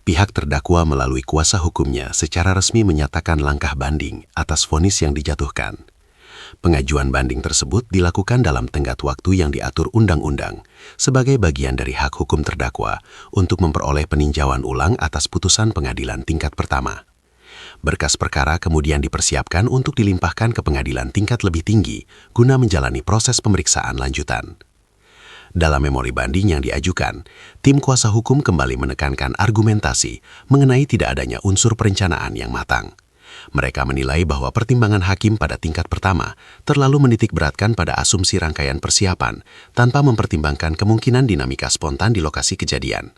Pihak terdakwa melalui kuasa hukumnya secara resmi menyatakan langkah banding atas vonis yang dijatuhkan. Pengajuan banding tersebut dilakukan dalam tenggat waktu yang diatur undang-undang sebagai bagian dari hak hukum terdakwa untuk memperoleh peninjauan ulang atas putusan pengadilan tingkat pertama. Berkas perkara kemudian dipersiapkan untuk dilimpahkan ke pengadilan tingkat lebih tinggi guna menjalani proses pemeriksaan lanjutan. Dalam memori banding yang diajukan, tim kuasa hukum kembali menekankan argumentasi mengenai tidak adanya unsur perencanaan yang matang. Mereka menilai bahwa pertimbangan hakim pada tingkat pertama terlalu menitikberatkan pada asumsi rangkaian persiapan tanpa mempertimbangkan kemungkinan dinamika spontan di lokasi kejadian.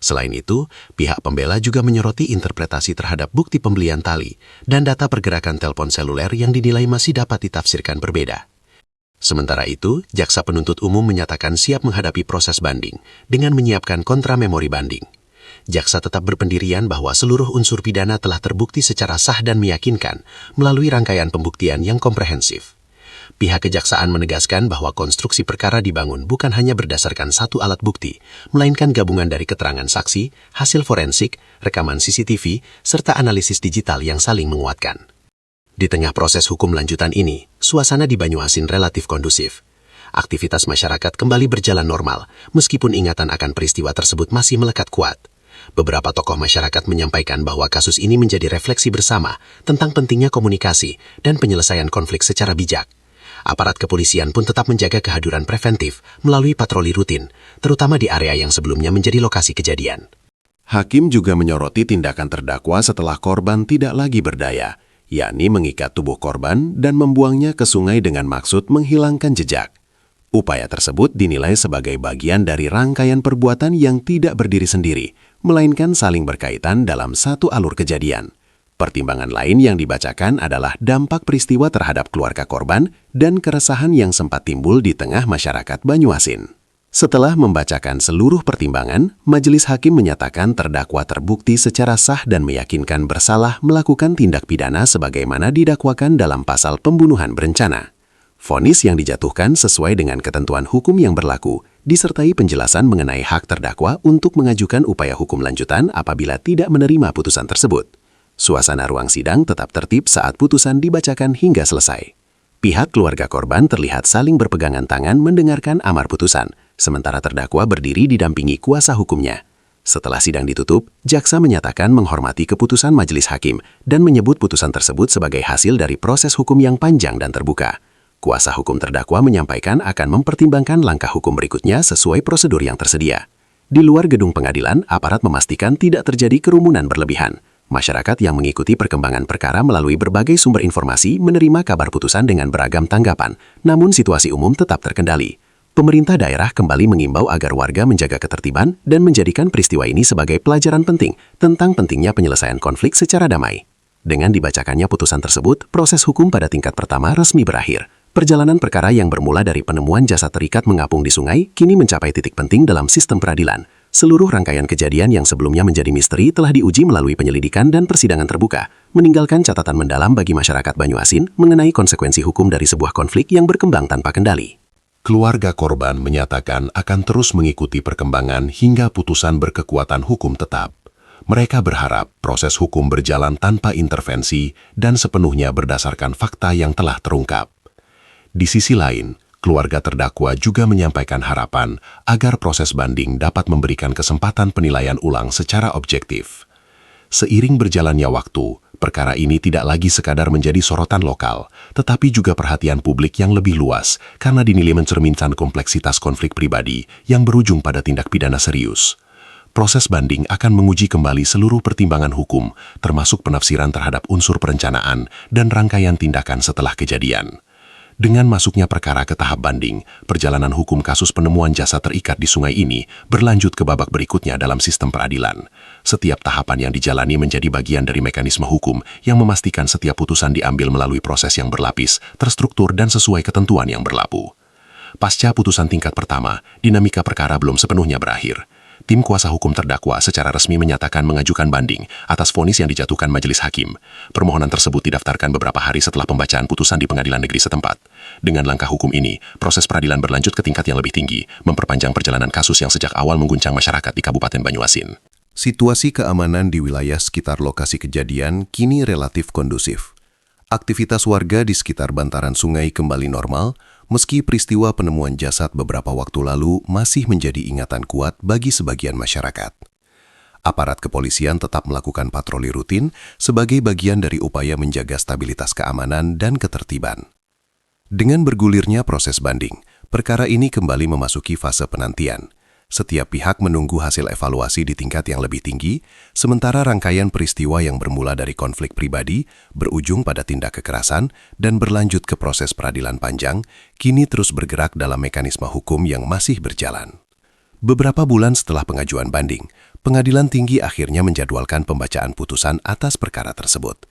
Selain itu, pihak pembela juga menyoroti interpretasi terhadap bukti pembelian tali dan data pergerakan telepon seluler yang dinilai masih dapat ditafsirkan berbeda. Sementara itu, jaksa penuntut umum menyatakan siap menghadapi proses banding dengan menyiapkan kontra memori banding. Jaksa tetap berpendirian bahwa seluruh unsur pidana telah terbukti secara sah dan meyakinkan melalui rangkaian pembuktian yang komprehensif. Pihak kejaksaan menegaskan bahwa konstruksi perkara dibangun bukan hanya berdasarkan satu alat bukti, melainkan gabungan dari keterangan saksi, hasil forensik, rekaman CCTV, serta analisis digital yang saling menguatkan. Di tengah proses hukum lanjutan ini, suasana di Banyuasin relatif kondusif. Aktivitas masyarakat kembali berjalan normal, meskipun ingatan akan peristiwa tersebut masih melekat kuat. Beberapa tokoh masyarakat menyampaikan bahwa kasus ini menjadi refleksi bersama tentang pentingnya komunikasi dan penyelesaian konflik secara bijak. Aparat kepolisian pun tetap menjaga kehadiran preventif melalui patroli rutin, terutama di area yang sebelumnya menjadi lokasi kejadian. Hakim juga menyoroti tindakan terdakwa setelah korban tidak lagi berdaya, yakni mengikat tubuh korban dan membuangnya ke sungai dengan maksud menghilangkan jejak. Upaya tersebut dinilai sebagai bagian dari rangkaian perbuatan yang tidak berdiri sendiri, melainkan saling berkaitan dalam satu alur kejadian. Pertimbangan lain yang dibacakan adalah dampak peristiwa terhadap keluarga korban dan keresahan yang sempat timbul di tengah masyarakat Banyuasin. Setelah membacakan seluruh pertimbangan, majelis hakim menyatakan terdakwa terbukti secara sah dan meyakinkan bersalah melakukan tindak pidana sebagaimana didakwakan dalam pasal pembunuhan berencana. Vonis yang dijatuhkan sesuai dengan ketentuan hukum yang berlaku, disertai penjelasan mengenai hak terdakwa untuk mengajukan upaya hukum lanjutan apabila tidak menerima putusan tersebut. Suasana ruang sidang tetap tertib saat putusan dibacakan hingga selesai. Pihak keluarga korban terlihat saling berpegangan tangan mendengarkan amar putusan, sementara terdakwa berdiri didampingi kuasa hukumnya. Setelah sidang ditutup, jaksa menyatakan menghormati keputusan majelis hakim dan menyebut putusan tersebut sebagai hasil dari proses hukum yang panjang dan terbuka. Kuasa hukum terdakwa menyampaikan akan mempertimbangkan langkah hukum berikutnya sesuai prosedur yang tersedia. Di luar gedung pengadilan, aparat memastikan tidak terjadi kerumunan berlebihan. Masyarakat yang mengikuti perkembangan perkara melalui berbagai sumber informasi menerima kabar putusan dengan beragam tanggapan, namun situasi umum tetap terkendali. Pemerintah daerah kembali mengimbau agar warga menjaga ketertiban dan menjadikan peristiwa ini sebagai pelajaran penting tentang pentingnya penyelesaian konflik secara damai. Dengan dibacakannya putusan tersebut, proses hukum pada tingkat pertama resmi berakhir. Perjalanan perkara yang bermula dari penemuan jasad terikat mengapung di sungai kini mencapai titik penting dalam sistem peradilan. Seluruh rangkaian kejadian yang sebelumnya menjadi misteri telah diuji melalui penyelidikan dan persidangan terbuka, meninggalkan catatan mendalam bagi masyarakat Banyuasin mengenai konsekuensi hukum dari sebuah konflik yang berkembang tanpa kendali. Keluarga korban menyatakan akan terus mengikuti perkembangan hingga putusan berkekuatan hukum tetap. Mereka berharap proses hukum berjalan tanpa intervensi dan sepenuhnya berdasarkan fakta yang telah terungkap. Di sisi lain, keluarga terdakwa juga menyampaikan harapan agar proses banding dapat memberikan kesempatan penilaian ulang secara objektif. Seiring berjalannya waktu, perkara ini tidak lagi sekadar menjadi sorotan lokal, tetapi juga perhatian publik yang lebih luas karena dinilai mencerminkan kompleksitas konflik pribadi yang berujung pada tindak pidana serius. Proses banding akan menguji kembali seluruh pertimbangan hukum, termasuk penafsiran terhadap unsur perencanaan dan rangkaian tindakan setelah kejadian. Dengan masuknya perkara ke tahap banding, perjalanan hukum kasus penemuan jasad terikat di sungai ini berlanjut ke babak berikutnya dalam sistem peradilan. Setiap tahapan yang dijalani menjadi bagian dari mekanisme hukum yang memastikan setiap putusan diambil melalui proses yang berlapis, terstruktur dan sesuai ketentuan yang berlaku. Pasca putusan tingkat pertama, dinamika perkara belum sepenuhnya berakhir. Tim kuasa hukum terdakwa secara resmi menyatakan mengajukan banding atas vonis yang dijatuhkan majelis hakim. Permohonan tersebut didaftarkan beberapa hari setelah pembacaan putusan di pengadilan negeri setempat. Dengan langkah hukum ini, proses peradilan berlanjut ke tingkat yang lebih tinggi, memperpanjang perjalanan kasus yang sejak awal mengguncang masyarakat di Kabupaten Banyuasin. Situasi keamanan di wilayah sekitar lokasi kejadian kini relatif kondusif. Aktivitas warga di sekitar bantaran sungai kembali normal, meski peristiwa penemuan jasad beberapa waktu lalu masih menjadi ingatan kuat bagi sebagian masyarakat. Aparat kepolisian tetap melakukan patroli rutin sebagai bagian dari upaya menjaga stabilitas keamanan dan ketertiban. Dengan bergulirnya proses banding, perkara ini kembali memasuki fase penantian. Setiap pihak menunggu hasil evaluasi di tingkat yang lebih tinggi, sementara rangkaian peristiwa yang bermula dari konflik pribadi, berujung pada tindak kekerasan, dan berlanjut ke proses peradilan panjang, kini terus bergerak dalam mekanisme hukum yang masih berjalan. Beberapa bulan setelah pengajuan banding, Pengadilan Tinggi akhirnya menjadwalkan pembacaan putusan atas perkara tersebut.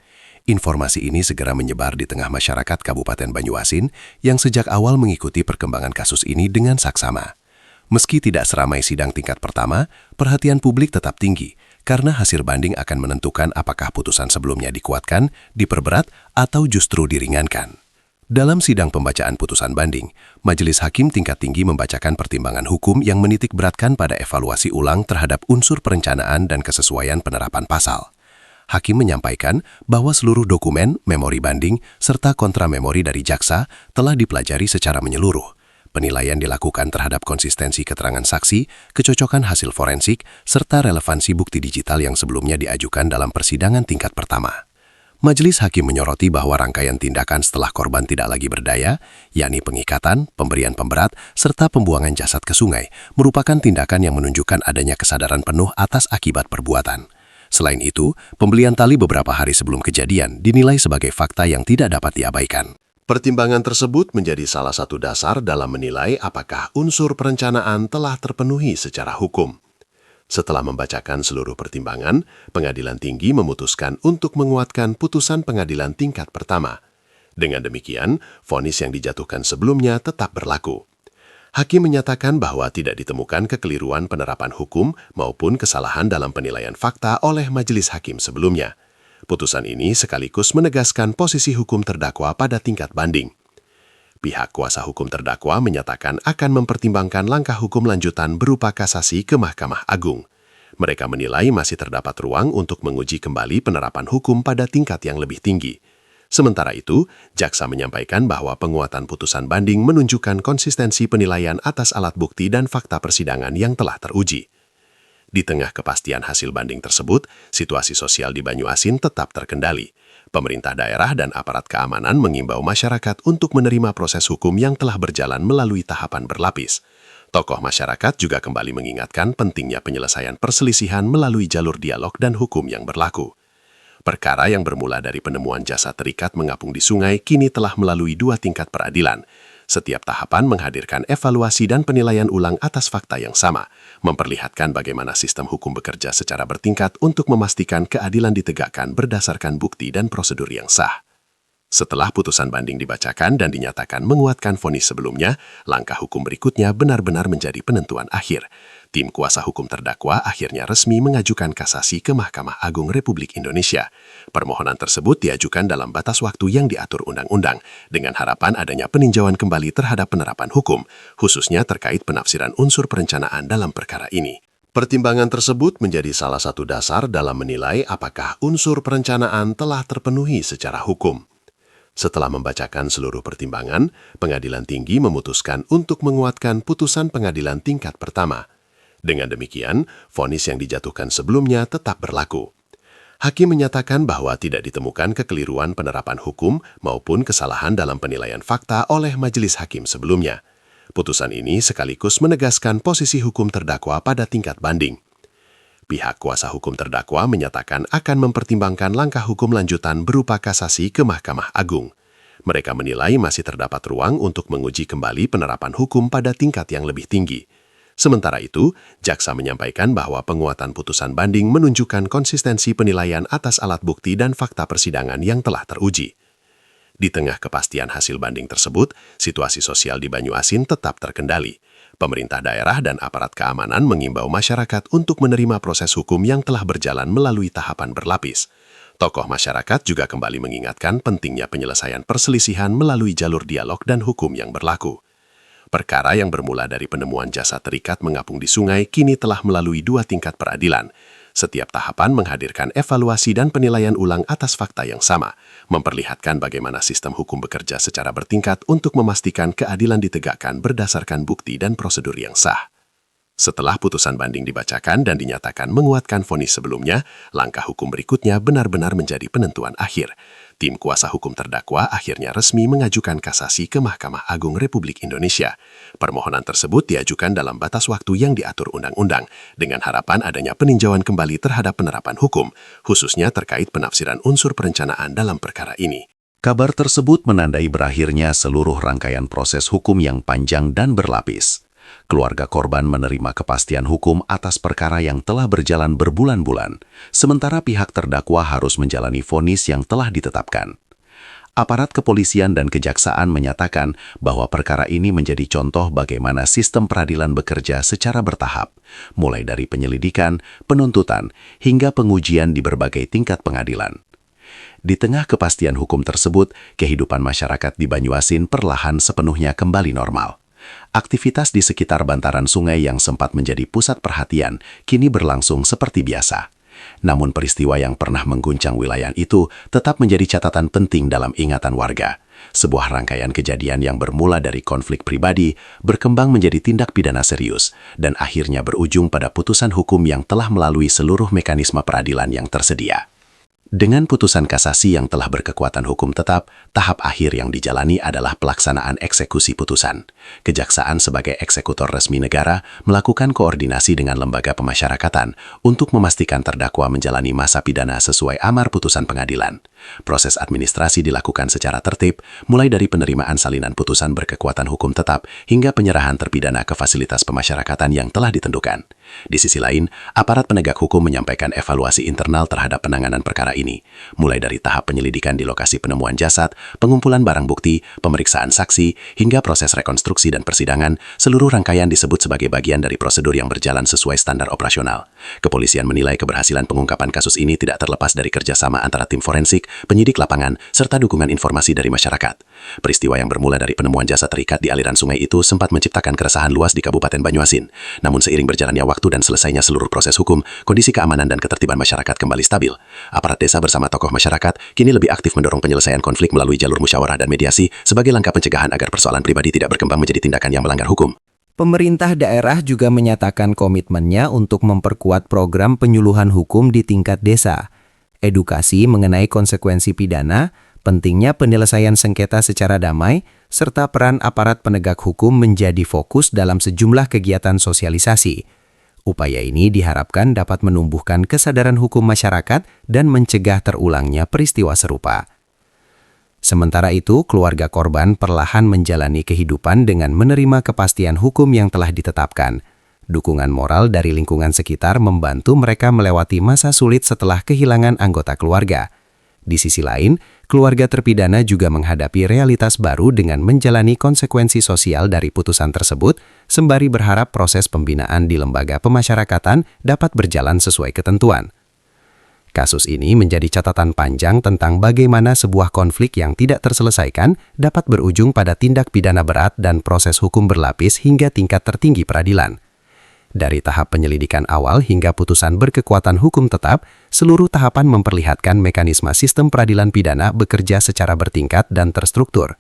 Informasi ini segera menyebar di tengah masyarakat Kabupaten Banyuasin yang sejak awal mengikuti perkembangan kasus ini dengan saksama. Meski tidak seramai sidang tingkat pertama, perhatian publik tetap tinggi karena hasil banding akan menentukan apakah putusan sebelumnya dikuatkan, diperberat, atau justru diringankan. Dalam sidang pembacaan putusan banding, Majelis Hakim tingkat tinggi membacakan pertimbangan hukum yang menitik beratkan pada evaluasi ulang terhadap unsur perencanaan dan kesesuaian penerapan pasal. Hakim menyampaikan bahwa seluruh dokumen, memori banding, serta kontra memori dari jaksa telah dipelajari secara menyeluruh. Penilaian dilakukan terhadap konsistensi keterangan saksi, kecocokan hasil forensik, serta relevansi bukti digital yang sebelumnya diajukan dalam persidangan tingkat pertama. Majelis Hakim menyoroti bahwa rangkaian tindakan setelah korban tidak lagi berdaya, yakni pengikatan, pemberian pemberat, serta pembuangan jasad ke sungai, merupakan tindakan yang menunjukkan adanya kesadaran penuh atas akibat perbuatan. Selain itu, pembelian tali beberapa hari sebelum kejadian dinilai sebagai fakta yang tidak dapat diabaikan. Pertimbangan tersebut menjadi salah satu dasar dalam menilai apakah unsur perencanaan telah terpenuhi secara hukum. Setelah membacakan seluruh pertimbangan, Pengadilan Tinggi memutuskan untuk menguatkan putusan pengadilan tingkat pertama. Dengan demikian, vonis yang dijatuhkan sebelumnya tetap berlaku. Hakim menyatakan bahwa tidak ditemukan kekeliruan penerapan hukum maupun kesalahan dalam penilaian fakta oleh majelis hakim sebelumnya. Putusan ini sekaligus menegaskan posisi hukum terdakwa pada tingkat banding. Pihak kuasa hukum terdakwa menyatakan akan mempertimbangkan langkah hukum lanjutan berupa kasasi ke Mahkamah Agung. Mereka menilai masih terdapat ruang untuk menguji kembali penerapan hukum pada tingkat yang lebih tinggi. Sementara itu, jaksa menyampaikan bahwa penguatan putusan banding menunjukkan konsistensi penilaian atas alat bukti dan fakta persidangan yang telah teruji. Di tengah kepastian hasil banding tersebut, situasi sosial di Banyuasin tetap terkendali. Pemerintah daerah dan aparat keamanan mengimbau masyarakat untuk menerima proses hukum yang telah berjalan melalui tahapan berlapis. Tokoh masyarakat juga kembali mengingatkan pentingnya penyelesaian perselisihan melalui jalur dialog dan hukum yang berlaku. Perkara yang bermula dari penemuan jasad terikat mengapung di sungai kini telah melalui 2 tingkat peradilan. Setiap tahapan menghadirkan evaluasi dan penilaian ulang atas fakta yang sama, memperlihatkan bagaimana sistem hukum bekerja secara bertingkat untuk memastikan keadilan ditegakkan berdasarkan bukti dan prosedur yang sah. Setelah putusan banding dibacakan dan dinyatakan menguatkan vonis sebelumnya, langkah hukum berikutnya benar-benar menjadi penentuan akhir. Tim kuasa hukum terdakwa akhirnya resmi mengajukan kasasi ke Mahkamah Agung Republik Indonesia. Permohonan tersebut diajukan dalam batas waktu yang diatur undang-undang, dengan harapan adanya peninjauan kembali terhadap penerapan hukum, khususnya terkait penafsiran unsur perencanaan dalam perkara ini. Pertimbangan tersebut menjadi salah satu dasar dalam menilai apakah unsur perencanaan telah terpenuhi secara hukum. Setelah membacakan seluruh pertimbangan, Pengadilan Tinggi memutuskan untuk menguatkan putusan pengadilan tingkat pertama. Dengan demikian, vonis yang dijatuhkan sebelumnya tetap berlaku. Hakim menyatakan bahwa tidak ditemukan kekeliruan penerapan hukum maupun kesalahan dalam penilaian fakta oleh majelis hakim sebelumnya. Putusan ini sekaligus menegaskan posisi hukum terdakwa pada tingkat banding. Pihak kuasa hukum terdakwa menyatakan akan mempertimbangkan langkah hukum lanjutan berupa kasasi ke Mahkamah Agung. Mereka menilai masih terdapat ruang untuk menguji kembali penerapan hukum pada tingkat yang lebih tinggi. Sementara itu, jaksa menyampaikan bahwa penguatan putusan banding menunjukkan konsistensi penilaian atas alat bukti dan fakta persidangan yang telah teruji. Di tengah kepastian hasil banding tersebut, situasi sosial di Banyuasin tetap terkendali. Pemerintah daerah dan aparat keamanan mengimbau masyarakat untuk menerima proses hukum yang telah berjalan melalui tahapan berlapis. Tokoh masyarakat juga kembali mengingatkan pentingnya penyelesaian perselisihan melalui jalur dialog dan hukum yang berlaku. Perkara yang bermula dari penemuan jasad terikat mengapung di sungai kini telah melalui 2 tingkat peradilan. Setiap tahapan menghadirkan evaluasi dan penilaian ulang atas fakta yang sama, memperlihatkan bagaimana sistem hukum bekerja secara bertingkat untuk memastikan keadilan ditegakkan berdasarkan bukti dan prosedur yang sah. Setelah putusan banding dibacakan dan dinyatakan menguatkan vonis sebelumnya, langkah hukum berikutnya benar-benar menjadi penentuan akhir. Tim kuasa hukum terdakwa akhirnya resmi mengajukan kasasi ke Mahkamah Agung Republik Indonesia. Permohonan tersebut diajukan dalam batas waktu yang diatur undang-undang, dengan harapan adanya peninjauan kembali terhadap penerapan hukum, khususnya terkait penafsiran unsur perencanaan dalam perkara ini. Kabar tersebut menandai berakhirnya seluruh rangkaian proses hukum yang panjang dan berlapis. Keluarga korban menerima kepastian hukum atas perkara yang telah berjalan berbulan-bulan, sementara pihak terdakwa harus menjalani vonis yang telah ditetapkan. Aparat kepolisian dan kejaksaan menyatakan bahwa perkara ini menjadi contoh bagaimana sistem peradilan bekerja secara bertahap, mulai dari penyelidikan, penuntutan, hingga pengujian di berbagai tingkat pengadilan. Di tengah kepastian hukum tersebut, kehidupan masyarakat di Banyuasin perlahan sepenuhnya kembali normal. Aktivitas di sekitar bantaran sungai yang sempat menjadi pusat perhatian kini berlangsung seperti biasa. Namun peristiwa yang pernah mengguncang wilayah itu tetap menjadi catatan penting dalam ingatan warga. Sebuah rangkaian kejadian yang bermula dari konflik pribadi berkembang menjadi tindak pidana serius dan akhirnya berujung pada putusan hukum yang telah melalui seluruh mekanisme peradilan yang tersedia. Dengan putusan kasasi yang telah berkekuatan hukum tetap, tahap akhir yang dijalani adalah pelaksanaan eksekusi putusan. Kejaksaan sebagai eksekutor resmi negara melakukan koordinasi dengan lembaga pemasyarakatan untuk memastikan terdakwa menjalani masa pidana sesuai amar putusan pengadilan. Proses administrasi dilakukan secara tertib, mulai dari penerimaan salinan putusan berkekuatan hukum tetap hingga penyerahan terpidana ke fasilitas pemasyarakatan yang telah ditentukan. Di sisi lain, aparat penegak hukum menyampaikan evaluasi internal terhadap penanganan perkara ini, mulai dari tahap penyelidikan di lokasi penemuan jasad, pengumpulan barang bukti, pemeriksaan saksi, hingga proses rekonstruksi dan persidangan. Seluruh rangkaian disebut sebagai bagian dari prosedur yang berjalan sesuai standar operasional. Kepolisian menilai keberhasilan pengungkapan kasus ini tidak terlepas dari kerjasama antara tim forensik, penyidik lapangan, serta dukungan informasi dari masyarakat. Peristiwa yang bermula dari penemuan jasad terikat di aliran sungai itu sempat menciptakan keresahan luas di Kabupaten Banyuasin. Namun seiring berjalannya waktu dan selesainya seluruh proses hukum, kondisi keamanan dan ketertiban masyarakat kembali stabil. Aparat desa bersama tokoh masyarakat kini lebih aktif mendorong penyelesaian konflik melalui jalur musyawarah dan mediasi sebagai langkah pencegahan agar persoalan pribadi tidak berkembang menjadi tindakan yang melanggar hukum. Pemerintah daerah juga menyatakan komitmennya untuk memperkuat program penyuluhan hukum di tingkat desa. Edukasi mengenai konsekuensi pidana, pentingnya penyelesaian sengketa secara damai, serta peran aparat penegak hukum menjadi fokus dalam sejumlah kegiatan sosialisasi. Upaya ini diharapkan dapat menumbuhkan kesadaran hukum masyarakat dan mencegah terulangnya peristiwa serupa. Sementara itu, keluarga korban perlahan menjalani kehidupan dengan menerima kepastian hukum yang telah ditetapkan. Dukungan moral dari lingkungan sekitar membantu mereka melewati masa sulit setelah kehilangan anggota keluarga. Di sisi lain, keluarga terpidana juga menghadapi realitas baru dengan menjalani konsekuensi sosial dari putusan tersebut, sembari berharap proses pembinaan di lembaga pemasyarakatan dapat berjalan sesuai ketentuan. Kasus ini menjadi catatan panjang tentang bagaimana sebuah konflik yang tidak terselesaikan dapat berujung pada tindak pidana berat dan proses hukum berlapis hingga tingkat tertinggi peradilan. Dari tahap penyelidikan awal hingga putusan berkekuatan hukum tetap, seluruh tahapan memperlihatkan mekanisme sistem peradilan pidana bekerja secara bertingkat dan terstruktur.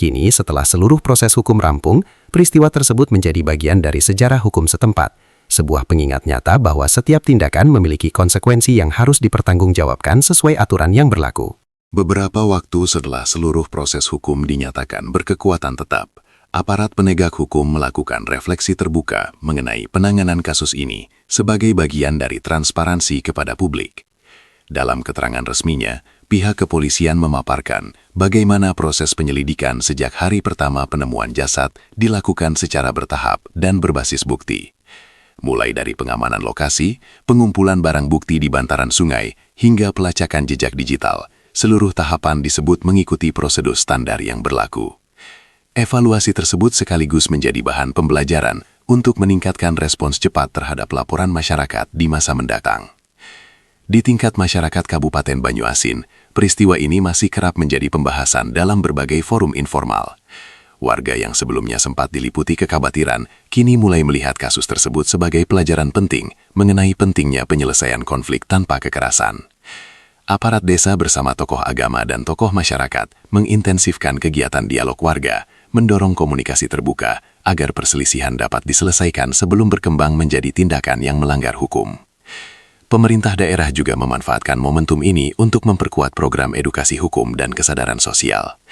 Kini, setelah seluruh proses hukum rampung, peristiwa tersebut menjadi bagian dari sejarah hukum setempat, sebuah pengingat nyata bahwa setiap tindakan memiliki konsekuensi yang harus dipertanggungjawabkan sesuai aturan yang berlaku. Beberapa waktu setelah seluruh proses hukum dinyatakan berkekuatan tetap, aparat penegak hukum melakukan refleksi terbuka mengenai penanganan kasus ini sebagai bagian dari transparansi kepada publik. Dalam keterangan resminya, pihak kepolisian memaparkan bagaimana proses penyelidikan sejak hari pertama penemuan jasad dilakukan secara bertahap dan berbasis bukti. Mulai dari pengamanan lokasi, pengumpulan barang bukti di bantaran sungai, hingga pelacakan jejak digital, seluruh tahapan disebut mengikuti prosedur standar yang berlaku. Evaluasi tersebut sekaligus menjadi bahan pembelajaran untuk meningkatkan respons cepat terhadap laporan masyarakat di masa mendatang. Di tingkat masyarakat Kabupaten Banyuasin, peristiwa ini masih kerap menjadi pembahasan dalam berbagai forum informal. Warga yang sebelumnya sempat diliputi kekhawatiran, kini mulai melihat kasus tersebut sebagai pelajaran penting mengenai pentingnya penyelesaian konflik tanpa kekerasan. Aparat desa bersama tokoh agama dan tokoh masyarakat mengintensifkan kegiatan dialog warga, mendorong komunikasi terbuka agar perselisihan dapat diselesaikan sebelum berkembang menjadi tindakan yang melanggar hukum. Pemerintah daerah juga memanfaatkan momentum ini untuk memperkuat program edukasi hukum dan kesadaran sosial.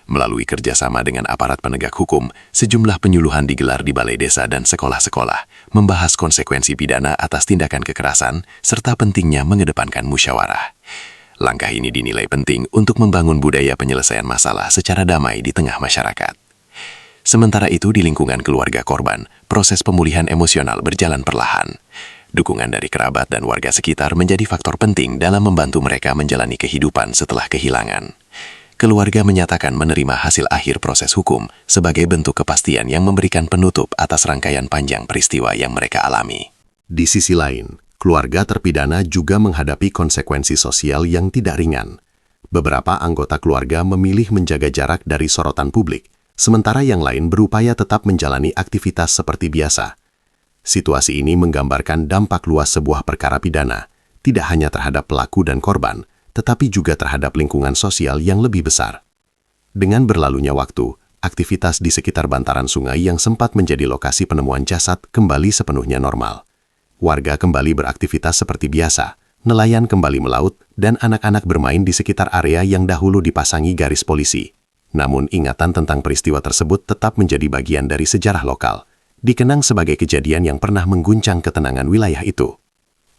Melalui kerjasama dengan aparat penegak hukum, sejumlah penyuluhan digelar di balai desa dan sekolah-sekolah, membahas konsekuensi pidana atas tindakan kekerasan, serta pentingnya mengedepankan musyawarah. Langkah ini dinilai penting untuk membangun budaya penyelesaian masalah secara damai di tengah masyarakat. Sementara itu, di lingkungan keluarga korban, proses pemulihan emosional berjalan perlahan. Dukungan dari kerabat dan warga sekitar menjadi faktor penting dalam membantu mereka menjalani kehidupan setelah kehilangan. Keluarga menyatakan menerima hasil akhir proses hukum sebagai bentuk kepastian yang memberikan penutup atas rangkaian panjang peristiwa yang mereka alami. Di sisi lain, keluarga terpidana juga menghadapi konsekuensi sosial yang tidak ringan. Beberapa anggota keluarga memilih menjaga jarak dari sorotan publik, sementara yang lain berupaya tetap menjalani aktivitas seperti biasa. Situasi ini menggambarkan dampak luas sebuah perkara pidana, tidak hanya terhadap pelaku dan korban, tetapi juga terhadap lingkungan sosial yang lebih besar. Dengan berlalunya waktu, aktivitas di sekitar bantaran sungai yang sempat menjadi lokasi penemuan jasad kembali sepenuhnya normal. Warga kembali beraktivitas seperti biasa, nelayan kembali melaut, dan anak-anak bermain di sekitar area yang dahulu dipasangi garis polisi. Namun ingatan tentang peristiwa tersebut tetap menjadi bagian dari sejarah lokal, dikenang sebagai kejadian yang pernah mengguncang ketenangan wilayah itu.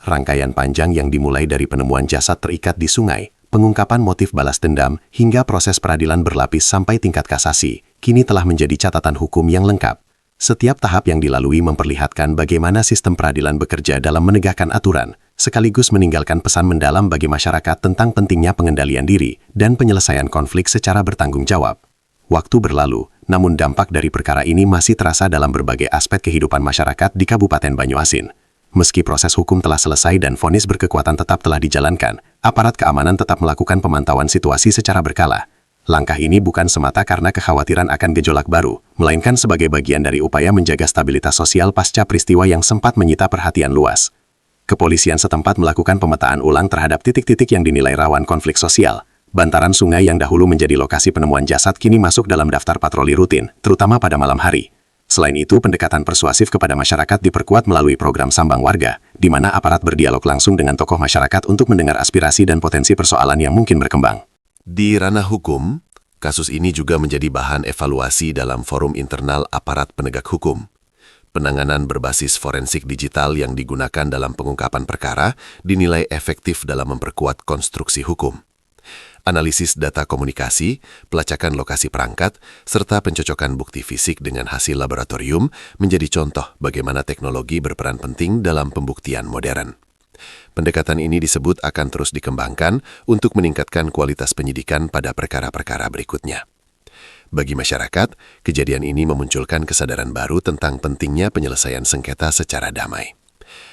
Rangkaian panjang yang dimulai dari penemuan jasad terikat di sungai, pengungkapan motif balas dendam, hingga proses peradilan berlapis sampai tingkat kasasi, kini telah menjadi catatan hukum yang lengkap. Setiap tahap yang dilalui memperlihatkan bagaimana sistem peradilan bekerja dalam menegakkan aturan, sekaligus meninggalkan pesan mendalam bagi masyarakat tentang pentingnya pengendalian diri dan penyelesaian konflik secara bertanggung jawab. Waktu berlalu, namun dampak dari perkara ini masih terasa dalam berbagai aspek kehidupan masyarakat di Kabupaten Banyuasin. Meski proses hukum telah selesai dan vonis berkekuatan tetap telah dijalankan, aparat keamanan tetap melakukan pemantauan situasi secara berkala. Langkah ini bukan semata karena kekhawatiran akan gejolak baru, melainkan sebagai bagian dari upaya menjaga stabilitas sosial pasca peristiwa yang sempat menyita perhatian luas. Kepolisian setempat melakukan pemetaan ulang terhadap titik-titik yang dinilai rawan konflik sosial. Bantaran sungai yang dahulu menjadi lokasi penemuan jasad kini masuk dalam daftar patroli rutin, terutama pada malam hari. Selain itu, pendekatan persuasif kepada masyarakat diperkuat melalui program Sambang Warga, di mana aparat berdialog langsung dengan tokoh masyarakat untuk mendengar aspirasi dan potensi persoalan yang mungkin berkembang. Di ranah hukum, kasus ini juga menjadi bahan evaluasi dalam forum internal aparat penegak hukum. Penanganan berbasis forensik digital yang digunakan dalam pengungkapan perkara dinilai efektif dalam memperkuat konstruksi hukum. Analisis data komunikasi, pelacakan lokasi perangkat, serta pencocokan bukti fisik dengan hasil laboratorium menjadi contoh bagaimana teknologi berperan penting dalam pembuktian modern. Pendekatan ini disebut akan terus dikembangkan untuk meningkatkan kualitas penyidikan pada perkara-perkara berikutnya. Bagi masyarakat, kejadian ini memunculkan kesadaran baru tentang pentingnya penyelesaian sengketa secara damai.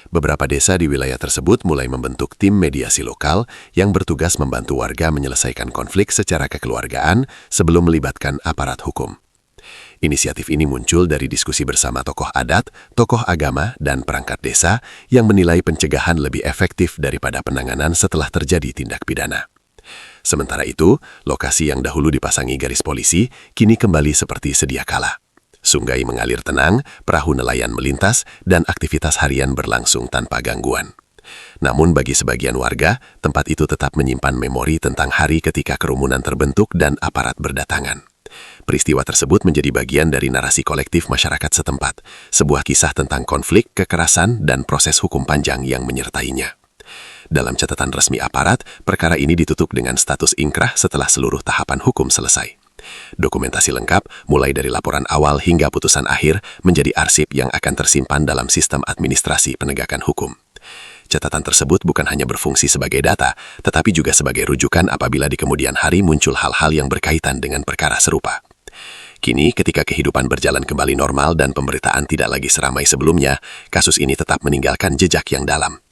Beberapa desa di wilayah tersebut mulai membentuk tim mediasi lokal yang bertugas membantu warga menyelesaikan konflik secara kekeluargaan sebelum melibatkan aparat hukum. Inisiatif ini muncul dari diskusi bersama tokoh adat, tokoh agama, dan perangkat desa yang menilai pencegahan lebih efektif daripada penanganan setelah terjadi tindak pidana. Sementara itu, lokasi yang dahulu dipasangi garis polisi kini kembali seperti sedia kala. Sungai mengalir tenang, perahu nelayan melintas, dan aktivitas harian berlangsung tanpa gangguan. Namun bagi sebagian warga, tempat itu tetap menyimpan memori tentang hari ketika kerumunan terbentuk dan aparat berdatangan. Peristiwa tersebut menjadi bagian dari narasi kolektif masyarakat setempat, sebuah kisah tentang konflik, kekerasan, dan proses hukum panjang yang menyertainya. Dalam catatan resmi aparat, perkara ini ditutup dengan status ingkrah setelah seluruh tahapan hukum selesai. Dokumentasi lengkap, mulai dari laporan awal hingga putusan akhir, menjadi arsip yang akan tersimpan dalam sistem administrasi penegakan hukum. Catatan tersebut bukan hanya berfungsi sebagai data, tetapi juga sebagai rujukan apabila di kemudian hari muncul hal-hal yang berkaitan dengan perkara serupa. Kini, ketika kehidupan berjalan kembali normal dan pemberitaan tidak lagi seramai sebelumnya, kasus ini tetap meninggalkan jejak yang dalam.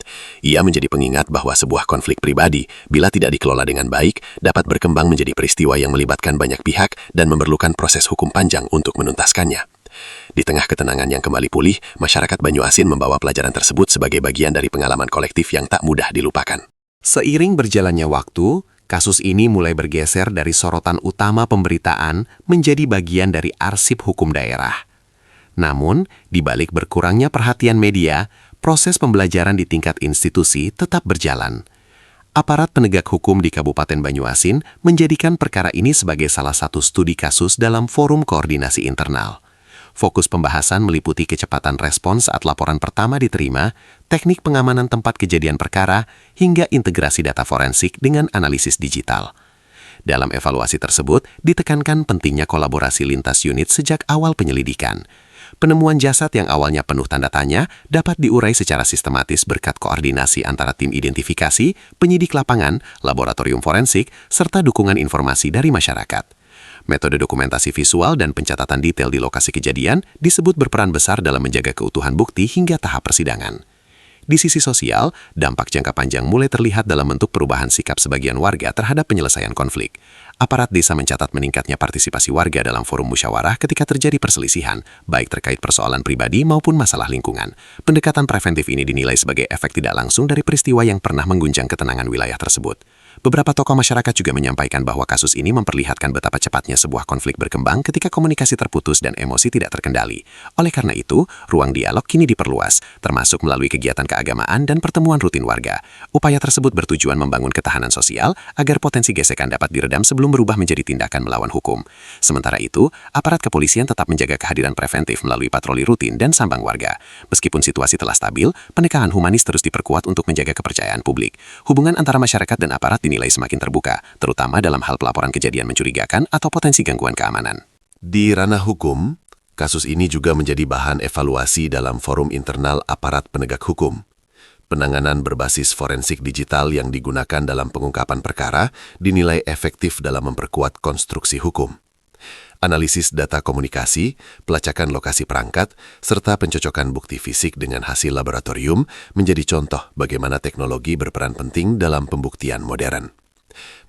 Ia menjadi pengingat bahwa sebuah konflik pribadi, bila tidak dikelola dengan baik, dapat berkembang menjadi peristiwa yang melibatkan banyak pihak dan memerlukan proses hukum panjang untuk menuntaskannya. Di tengah ketenangan yang kembali pulih, masyarakat Banyuasin membawa pelajaran tersebut sebagai bagian dari pengalaman kolektif yang tak mudah dilupakan. Seiring berjalannya waktu, kasus ini mulai bergeser dari sorotan utama pemberitaan menjadi bagian dari arsip hukum daerah. Namun, di balik berkurangnya perhatian media, proses pembelajaran di tingkat institusi tetap berjalan. Aparat penegak hukum di Kabupaten Banyuasin menjadikan perkara ini sebagai salah satu studi kasus dalam forum koordinasi internal. Fokus pembahasan meliputi kecepatan respons saat laporan pertama diterima, teknik pengamanan tempat kejadian perkara, hingga integrasi data forensik dengan analisis digital. Dalam evaluasi tersebut, ditekankan pentingnya kolaborasi lintas unit sejak awal penyelidikan. Penemuan jasad yang awalnya penuh tanda tanya dapat diurai secara sistematis berkat koordinasi antara tim identifikasi, penyidik lapangan, laboratorium forensik, serta dukungan informasi dari masyarakat. Metode dokumentasi visual dan pencatatan detail di lokasi kejadian disebut berperan besar dalam menjaga keutuhan bukti hingga tahap persidangan. Di sisi sosial, dampak jangka panjang mulai terlihat dalam bentuk perubahan sikap sebagian warga terhadap penyelesaian konflik. Aparat desa mencatat meningkatnya partisipasi warga dalam forum musyawarah ketika terjadi perselisihan, baik terkait persoalan pribadi maupun masalah lingkungan. Pendekatan preventif ini dinilai sebagai efek tidak langsung dari peristiwa yang pernah mengguncang ketenangan wilayah tersebut. Beberapa tokoh masyarakat juga menyampaikan bahwa kasus ini memperlihatkan betapa cepatnya sebuah konflik berkembang ketika komunikasi terputus dan emosi tidak terkendali. Oleh karena itu, ruang dialog kini diperluas, termasuk melalui kegiatan keagamaan dan pertemuan rutin warga. Upaya tersebut bertujuan membangun ketahanan sosial agar potensi gesekan dapat diredam sebelum berubah menjadi tindakan melawan hukum. Sementara itu, aparat kepolisian tetap menjaga kehadiran preventif melalui patroli rutin dan sambang warga. Meskipun situasi telah stabil, pendekatan humanis terus diperkuat untuk menjaga kepercayaan publik. Hubungan antara masyarakat dan aparat dinilai semakin terbuka, terutama dalam hal pelaporan kejadian mencurigakan atau potensi gangguan keamanan. Di ranah hukum, kasus ini juga menjadi bahan evaluasi dalam forum internal aparat penegak hukum. Penanganan berbasis forensik digital yang digunakan dalam pengungkapan perkara dinilai efektif dalam memperkuat konstruksi hukum. Analisis data komunikasi, pelacakan lokasi perangkat, serta pencocokan bukti fisik dengan hasil laboratorium menjadi contoh bagaimana teknologi berperan penting dalam pembuktian modern.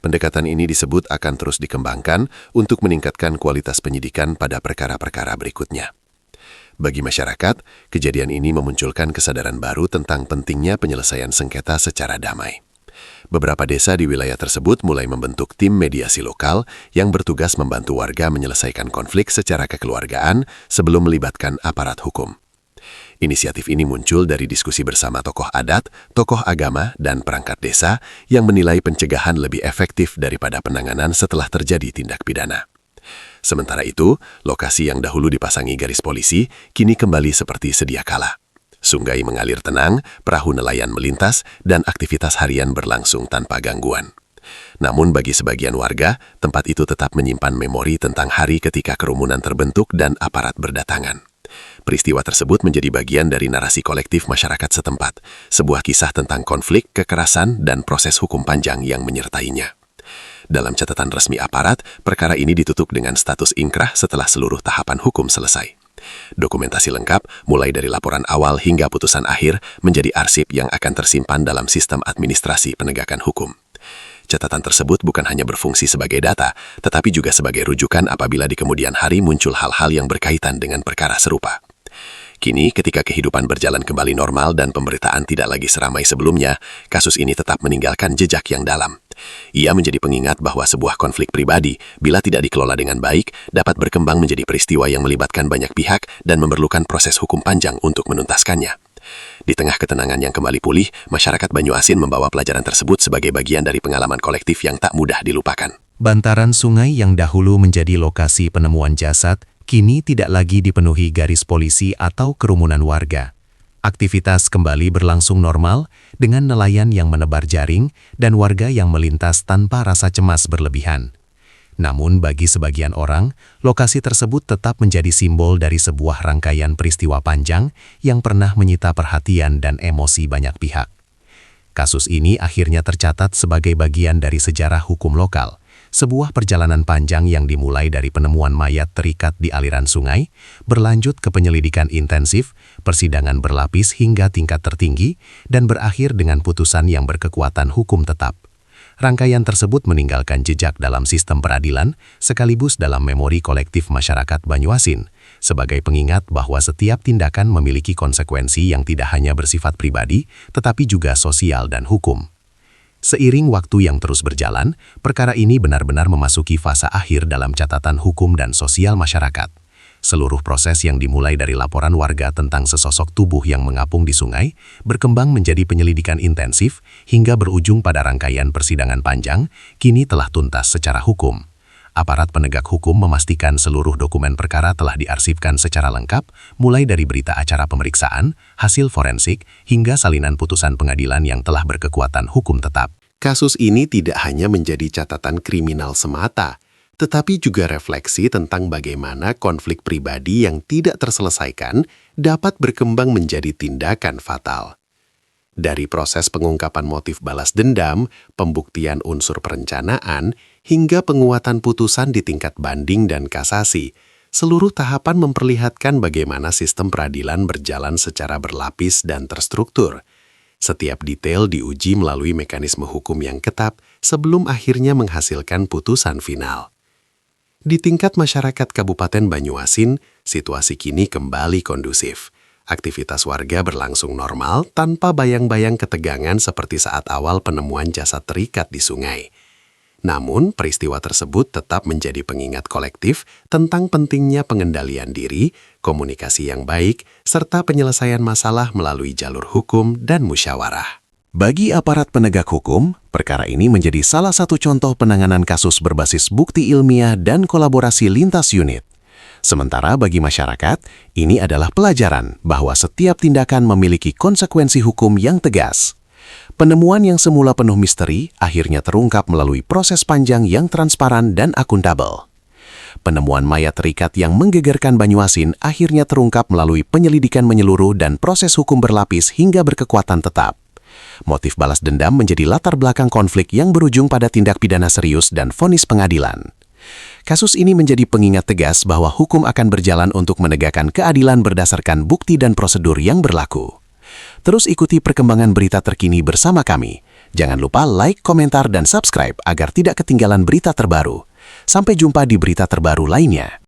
Pendekatan ini disebut akan terus dikembangkan untuk meningkatkan kualitas penyidikan pada perkara-perkara berikutnya. Bagi masyarakat, kejadian ini memunculkan kesadaran baru tentang pentingnya penyelesaian sengketa secara damai. Beberapa desa di wilayah tersebut mulai membentuk tim mediasi lokal yang bertugas membantu warga menyelesaikan konflik secara kekeluargaan sebelum melibatkan aparat hukum. Inisiatif ini muncul dari diskusi bersama tokoh adat, tokoh agama, dan perangkat desa yang menilai pencegahan lebih efektif daripada penanganan setelah terjadi tindak pidana. Sementara itu, lokasi yang dahulu dipasangi garis polisi kini kembali seperti sedia kala. Sungai mengalir tenang, perahu nelayan melintas, dan aktivitas harian berlangsung tanpa gangguan. Namun bagi sebagian warga, tempat itu tetap menyimpan memori tentang hari ketika kerumunan terbentuk dan aparat berdatangan. Peristiwa tersebut menjadi bagian dari narasi kolektif masyarakat setempat, sebuah kisah tentang konflik, kekerasan, dan proses hukum panjang yang menyertainya. Dalam catatan resmi aparat, perkara ini ditutup dengan status ingkrah setelah seluruh tahapan hukum selesai. Dokumentasi lengkap, mulai dari laporan awal hingga putusan akhir, menjadi arsip yang akan tersimpan dalam sistem administrasi penegakan hukum. Catatan tersebut bukan hanya berfungsi sebagai data, tetapi juga sebagai rujukan apabila di kemudian hari muncul hal-hal yang berkaitan dengan perkara serupa. Kini, ketika kehidupan berjalan kembali normal dan pemberitaan tidak lagi seramai sebelumnya, kasus ini tetap meninggalkan jejak yang dalam. Ia menjadi pengingat bahwa sebuah konflik pribadi, bila tidak dikelola dengan baik, dapat berkembang menjadi peristiwa yang melibatkan banyak pihak dan memerlukan proses hukum panjang untuk menuntaskannya. Di tengah ketenangan yang kembali pulih, masyarakat Banyuasin membawa pelajaran tersebut sebagai bagian dari pengalaman kolektif yang tak mudah dilupakan. Bantaran sungai yang dahulu menjadi lokasi penemuan jasad, kini tidak lagi dipenuhi garis polisi atau kerumunan warga. Aktivitas kembali berlangsung normal dengan nelayan yang menebar jaring dan warga yang melintas tanpa rasa cemas berlebihan. Namun bagi sebagian orang, lokasi tersebut tetap menjadi simbol dari sebuah rangkaian peristiwa panjang yang pernah menyita perhatian dan emosi banyak pihak. Kasus ini akhirnya tercatat sebagai bagian dari sejarah hukum lokal, sebuah perjalanan panjang yang dimulai dari penemuan mayat terikat di aliran sungai, berlanjut ke penyelidikan intensif, persidangan berlapis hingga tingkat tertinggi, dan berakhir dengan putusan yang berkekuatan hukum tetap. Rangkaian tersebut meninggalkan jejak dalam sistem peradilan, sekaligus dalam memori kolektif masyarakat Banyuasin, sebagai pengingat bahwa setiap tindakan memiliki konsekuensi yang tidak hanya bersifat pribadi, tetapi juga sosial dan hukum. Seiring waktu yang terus berjalan, perkara ini benar-benar memasuki fase akhir dalam catatan hukum dan sosial masyarakat. Seluruh proses yang dimulai dari laporan warga tentang sesosok tubuh yang mengapung di sungai, berkembang menjadi penyelidikan intensif, hingga berujung pada rangkaian persidangan panjang, kini telah tuntas secara hukum. Aparat penegak hukum memastikan seluruh dokumen perkara telah diarsipkan secara lengkap, mulai dari berita acara pemeriksaan, hasil forensik, hingga salinan putusan pengadilan yang telah berkekuatan hukum tetap. Kasus ini tidak hanya menjadi catatan kriminal semata, tetapi juga refleksi tentang bagaimana konflik pribadi yang tidak terselesaikan dapat berkembang menjadi tindakan fatal. Dari proses pengungkapan motif balas dendam, pembuktian unsur perencanaan, hingga penguatan putusan di tingkat banding dan kasasi, seluruh tahapan memperlihatkan bagaimana sistem peradilan berjalan secara berlapis dan terstruktur. Setiap detail diuji melalui mekanisme hukum yang ketat sebelum akhirnya menghasilkan putusan final. Di tingkat masyarakat Kabupaten Banyuasin, situasi kini kembali kondusif. Aktivitas warga berlangsung normal tanpa bayang-bayang ketegangan seperti saat awal penemuan jasad terikat di sungai. Namun, peristiwa tersebut tetap menjadi pengingat kolektif tentang pentingnya pengendalian diri, komunikasi yang baik, serta penyelesaian masalah melalui jalur hukum dan musyawarah. Bagi aparat penegak hukum, perkara ini menjadi salah satu contoh penanganan kasus berbasis bukti ilmiah dan kolaborasi lintas unit. Sementara bagi masyarakat, ini adalah pelajaran bahwa setiap tindakan memiliki konsekuensi hukum yang tegas. Penemuan yang semula penuh misteri akhirnya terungkap melalui proses panjang yang transparan dan akuntabel. Penemuan mayat terikat yang menggegerkan Banyuasin akhirnya terungkap melalui penyelidikan menyeluruh dan proses hukum berlapis hingga berkekuatan tetap. Motif balas dendam menjadi latar belakang konflik yang berujung pada tindak pidana serius dan vonis pengadilan. Kasus ini menjadi pengingat tegas bahwa hukum akan berjalan untuk menegakkan keadilan berdasarkan bukti dan prosedur yang berlaku. Terus ikuti perkembangan berita terkini bersama kami. Jangan lupa like, komentar, dan subscribe agar tidak ketinggalan berita terbaru. Sampai jumpa di berita terbaru lainnya.